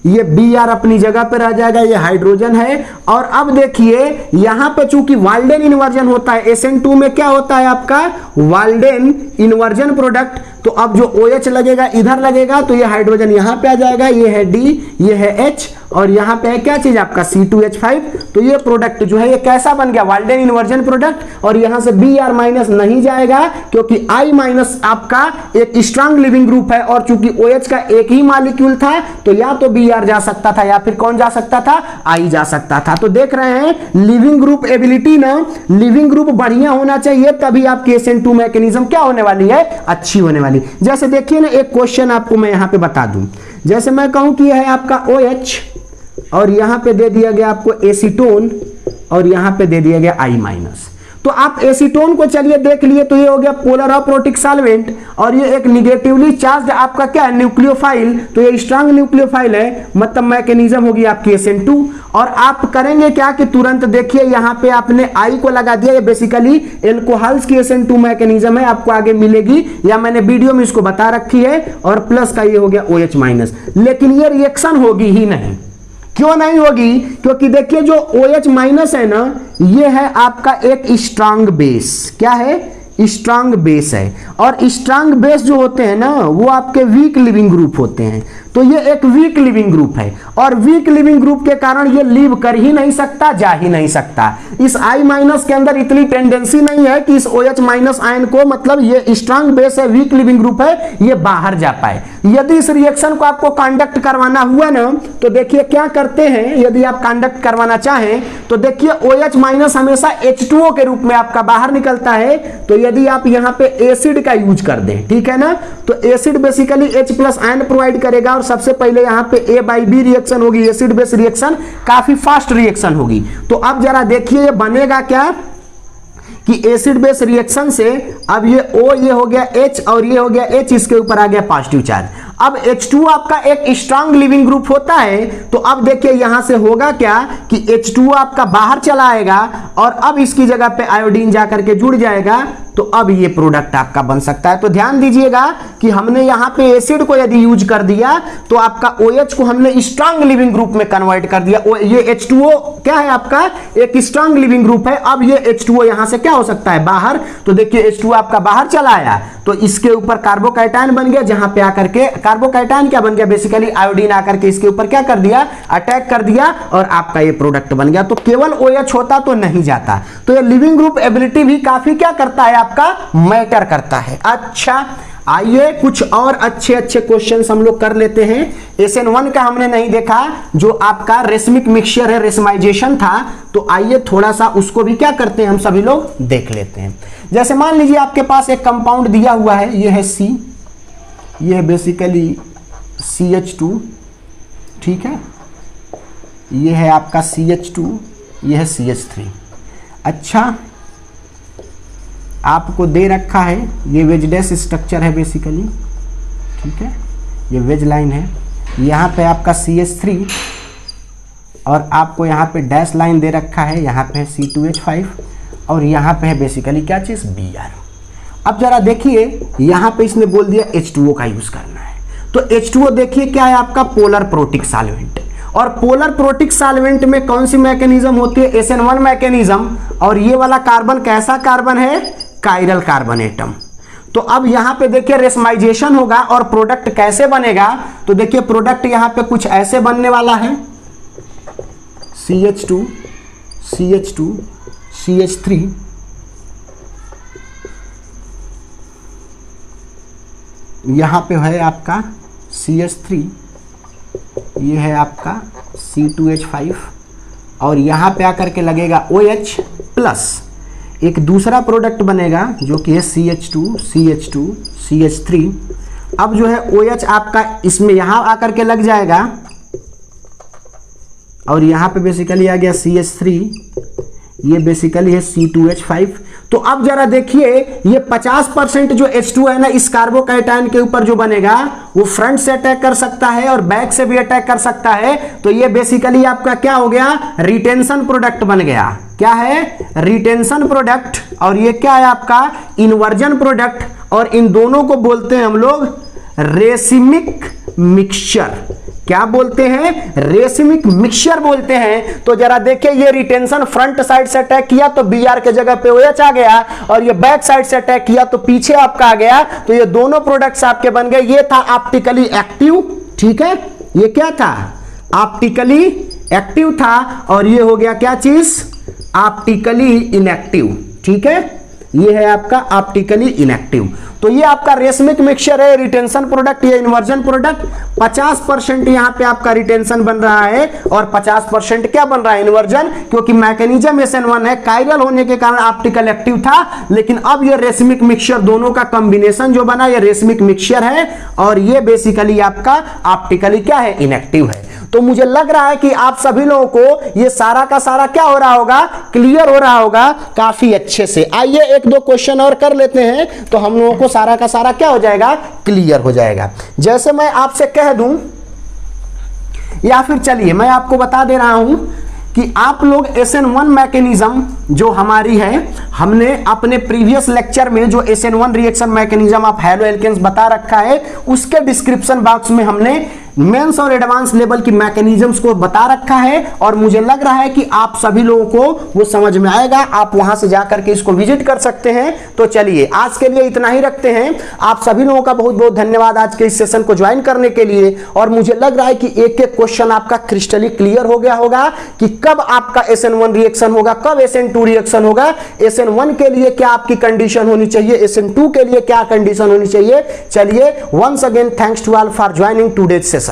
ये Br अपनी जगह पे रह जाएगा, ये हाइड्रोजन है। और अब देखिए यहां पे चूंकि वाल्डेन इन्वर्जन होता है, SN2 में क्या होता है आपका वाल्डेन इन्वर्जन प्रोडक्ट, तो अब जो OH लगेगा इधर लगेगा, तो ये हाइड्रोजन यहां पे आ जाएगा, ये है D, ये है H, और यहां पे है क्या चीज आपका C2H5। तो ये प्रोडक्ट जो है ये कैसा बन गया, वाल्डेन इन्वर्जन प्रोडक्ट। और यहां से Br माइनस नहीं जाएगा, क्योंकि I माइनस आपका एक स्ट्रांग लिविंग ग्रुप है, और चूंकि OH का एक ही मॉलिक्यूल था, तो या तो Br जा सकता था, या फिर कौन जा सकता था, I जा सकता था। तो देख रहे हैं लिविंग ग्रुप एबिलिटी ना, लिविंग ग्रुप बढ़िया होना चाहिए, तभी आपकी SN2 मैकेनिज्म क्या होने वाली है, अच्छी होने वाली। जैसे देखिए ना, एक क्वेश्चन आपको मैं यहां पे बता दूं। जैसे मैं कहूं कि यह है आपका OH, और यहां पे दे दिया गया आपको एसीटोन, और यहां पे दे दिया गया I माइनस। तो आप एसीटोन को चलिए देख लिए, तो ये हो गया पोलर अप्रोटिक सॉल्वेंट, और ये एक निगेटिवली चार्ज आपका क्या है, न्यूक्लियोफाइल, तो ये स्ट्रांग न्यूक्लियोफाइल है, मतलब मैकेनिज्म होगी आपकी SN2। और आप करेंगे क्या कि तुरंत देखिए यहाँ पे आपने I को लगा दिया, ये बेसिकली एल्कोहल्स की SN2 मैकेनिज्म है, आपको आगे मिलेगी, या मैंने वीडियो में इसको बता रखी है। और प्लस का ये हो गया OH माइनस, लेकिन ये रिएक्शन होगी ही नहीं। क्यों नहीं होगी, क्योंकि देखिए जो OH माइनस है ना, ये है आपका एक स्ट्रांग बेस। क्या है, स्ट्रांग बेस है, और स्ट्रांग बेस जो होते हैं ना, वो आपके वीक लिविंग ग्रुप होते हैं। तो ये एक वीक लिविंग ग्रुप है, और वीक लिविंग ग्रुप के कारण ये लीव कर ही नहीं सकता, जा ही नहीं सकता। इस I माइनस के अंदर इतनी टेंडेंसी नहीं है कि इस OH माइनस आयन को, मतलब ये स्ट्रांग बेस है, वीक लिविंग ग्रुप है, ये बाहर जा पाए। यदि इस रिएक्शन को आपको कंडक्ट करवाना हुआ ना, तो देखिए क्या करते हैं, यदि आप कंडक्ट करवाना चाहें तो देखिए OH माइनस हमेशा H2O के रूप में आपका बाहर निकलता है, तो यदि आप यहाँ पे एसिड का यूज कर दें, ठीक है ना, तो acid basically H plus ion provide करेगा और सबसे पहले यहाँ पे A/B रिएक्शन होगी, एसिड बेस रिएक्शन, काफी फास्ट रिएक्शन होगी। तो अब जरा देखिए ये बनेगा क्या कि एसिड बेस रिएक्शन से अब ये O ये हो गया H और ये हो गया H, इसके ऊपर आ गया पॉजिटिव चार्ज। अब H2 आपका एक स्ट्रांग लिविंग ग्रुप होता है, तो अब देखिए यहां से होगा क्या कि H2 आपका बाहर चला आएगा और अब इसकी जगह पे आयोडीन जाकर के जुड़ जाएगा, तो अब ये प्रोडक्ट आपका बन सकता है। तो ध्यान दीजिएगा कि हमने यहाँ पे एसिड को यदि यूज कर दिया तो आपका OH को हमने स्ट्रांग लिविंग ग्रुप में कन्वर्ट कर दिया। ये H2O क्या है आपका, एक स्ट्रांग लिविंग ग्रुप है। अब ये H2O यहां से क्या हो सकता है, बाहर। तो देखिए H2O आपका बाहर चला आया, तो इसके ऊपर कार्बोकैटायन बन गया, जहां पे आकर के कार्बोकैटायन क्या बन गया, बेसिकली आयोडीन आकर के इसके ऊपर क्या कर दिया, अटैक कर दिया और आपका ये प्रोडक्ट बन गया। तो केवल OH होता तो नहीं जाता। तो ये लिविंग ग्रुप एबिलिटी भी काफी क्या करता है, आपका मैटर करता है। अच्छा, आइए कुछ और अच्छे अच्छे क्वेश्चंस हम लोग कर लेते हैं। SN1 का हमने नहीं देखा, जो आपका रेशमिक मिक्सचर है, रेशमाइजेशन था, तो आइए थोड़ा सा उसको भी क्या करते हैं हम सभी लोग देख लेते हैं। जैसे मान लीजिए आपके पास एक कंपाउंड दिया हुआ है, ये है C, ये है बेसिकली CH2, ठीक है, ये है आपका CH2, ये है CH3। अच्छा, आपको दे रखा है, ये वेज डैश स्ट्रक्चर है बेसिकली, ठीक है, ये वेज लाइन है, यहाँ पे आपका CH3 और आपको यहाँ पे डैश लाइन दे रखा है, यहाँ पे है C2H5 और यहाँ पे है बेसिकली क्या चीज़, Br। अब जरा देखिए यहाँ पे इसने बोल दिया H2O का यूज करना है, तो H2O देखिए क्या है आपका, पोलर प्रोटिक सॉल्वेंट। और पोलर प्रोटिक सॉल्वेंट में कौन सी मैकेनिज्म होती है, SN1 मैकेनिज्म। और ये वाला कार्बन कैसा कार्बन है, कायरल कार्बन एटम। तो अब यहां पे देखिए रेशमाइजेशन होगा और प्रोडक्ट कैसे बनेगा, तो देखिए प्रोडक्ट यहां पे कुछ ऐसे बनने वाला है, CH2 CH2 CH3, यहां पे है आपका CH3, ये है आपका C2H5 और यहां पे आकर के लगेगा OH प्लस एक दूसरा प्रोडक्ट बनेगा जो कि है CH2 CH2 CH3। अब जो है OH आपका इसमें यहां आकर के लग जाएगा और यहां पे बेसिकली आ गया CH3, ये बेसिकली है C2H5। तो अब जरा देखिए ये 50% जो H2 है ना, इस कार्बोकैटायन के ऊपर जो बनेगा वो फ्रंट से अटैक कर सकता है और बैक से भी अटैक कर सकता है। तो ये बेसिकली आपका क्या हो गया, रिटेंशन प्रोडक्ट बन गया। क्या है, रिटेंशन प्रोडक्ट। और ये क्या है आपका, इन्वर्जन प्रोडक्ट। और इन दोनों को बोलते हैं हम लोग रेसिमिक मिक्सचर। क्या बोलते हैं, रेसिमिक मिक्सचर बोलते हैं। तो जरा देखिए ये रिटेंशन फ्रंट साइड से अटैक किया तो Br के जगह पे OH आ गया और ये बैक साइड से अटैक किया तो पीछे आपका आ गया। तो ये दोनों प्रोडक्ट्स आपके बन गए। ये था ऑप्टिकली एक्टिव, ठीक है, ये क्या था, ऑप्टिकली एक्टिव था। और ये हो गया क्या चीज, ऑप्टिकली इनएक्टिव, ठीक है, ये है आपका ऑप्टिकली इनएक्टिव। तो ये आपका रेशमिक मिक्सचर है, रिटेंशन प्रोडक्ट, ये इन्वर्जन प्रोडक्ट। 50% यहां पे आपका रिटेंशन बन रहा है और 50% क्या बन रहा है, इन्वर्जन, क्योंकि मैकेनिज्म SN1 है, कायरल होने के कारण ऑप्टिकल एक्टिव था। लेकिन अब ये रेशमिक मिक्सचर दोनों का कॉम्बिनेशन जो बना, ये रेशमिक मिक्सचर है और ये बेसिकली आपका ऑप्टिकली क्या है, इनएक्टिव है। तो मुझे लग रहा है कि आप सभी लोगों को ये सारा का सारा क्या हो रहा होगा, क्लियर हो रहा होगा काफी अच्छे से। आइए एक दो क्वेश्चन और कर लेते हैं तो हम लोगों को सारा का सारा क्या हो जाएगा, क्लियर हो जाएगा। जैसे मैं आपसे कह दूं, या फिर चलिए मैं आपको बता दे रहा हूं कि आप लोग SN1 मैकेनिज्म जो हमारी है, हमने अपने प्रीवियस लेक्चर में जो SN1 reaction mechanism of haloalkanes बता रखा है, उसके डिस्क्रिप्शन बॉक्स में हमने मेंस और एडवांस लेवल की मैकेनिज्म्स को बता रखा है। और मुझे लग रहा है कि आप सभी लोगों को वो समझ में आएगा, आप वहां से जाकर के इसको विजिट कर सकते हैं। तो चलिए आज के लिए इतना ही रखते हैं। आप सभी लोगों का बहुत बहुत धन्यवाद आज के इस सेशन को ज्वाइन करने के लिए। और मुझे लग रहा है कि एक एक क्वेश्चन आपका क्रिस्टली क्लियर हो गया होगा कि कब आपका SN1 रिएक्शन होगा, कब SN2 रिएक्शन होगा, SN1 के लिए क्या आपकी कंडीशन होनी चाहिए, SN2 के लिए क्या कंडीशन होनी चाहिए। चलिए, once again thanks to all for joining today's session.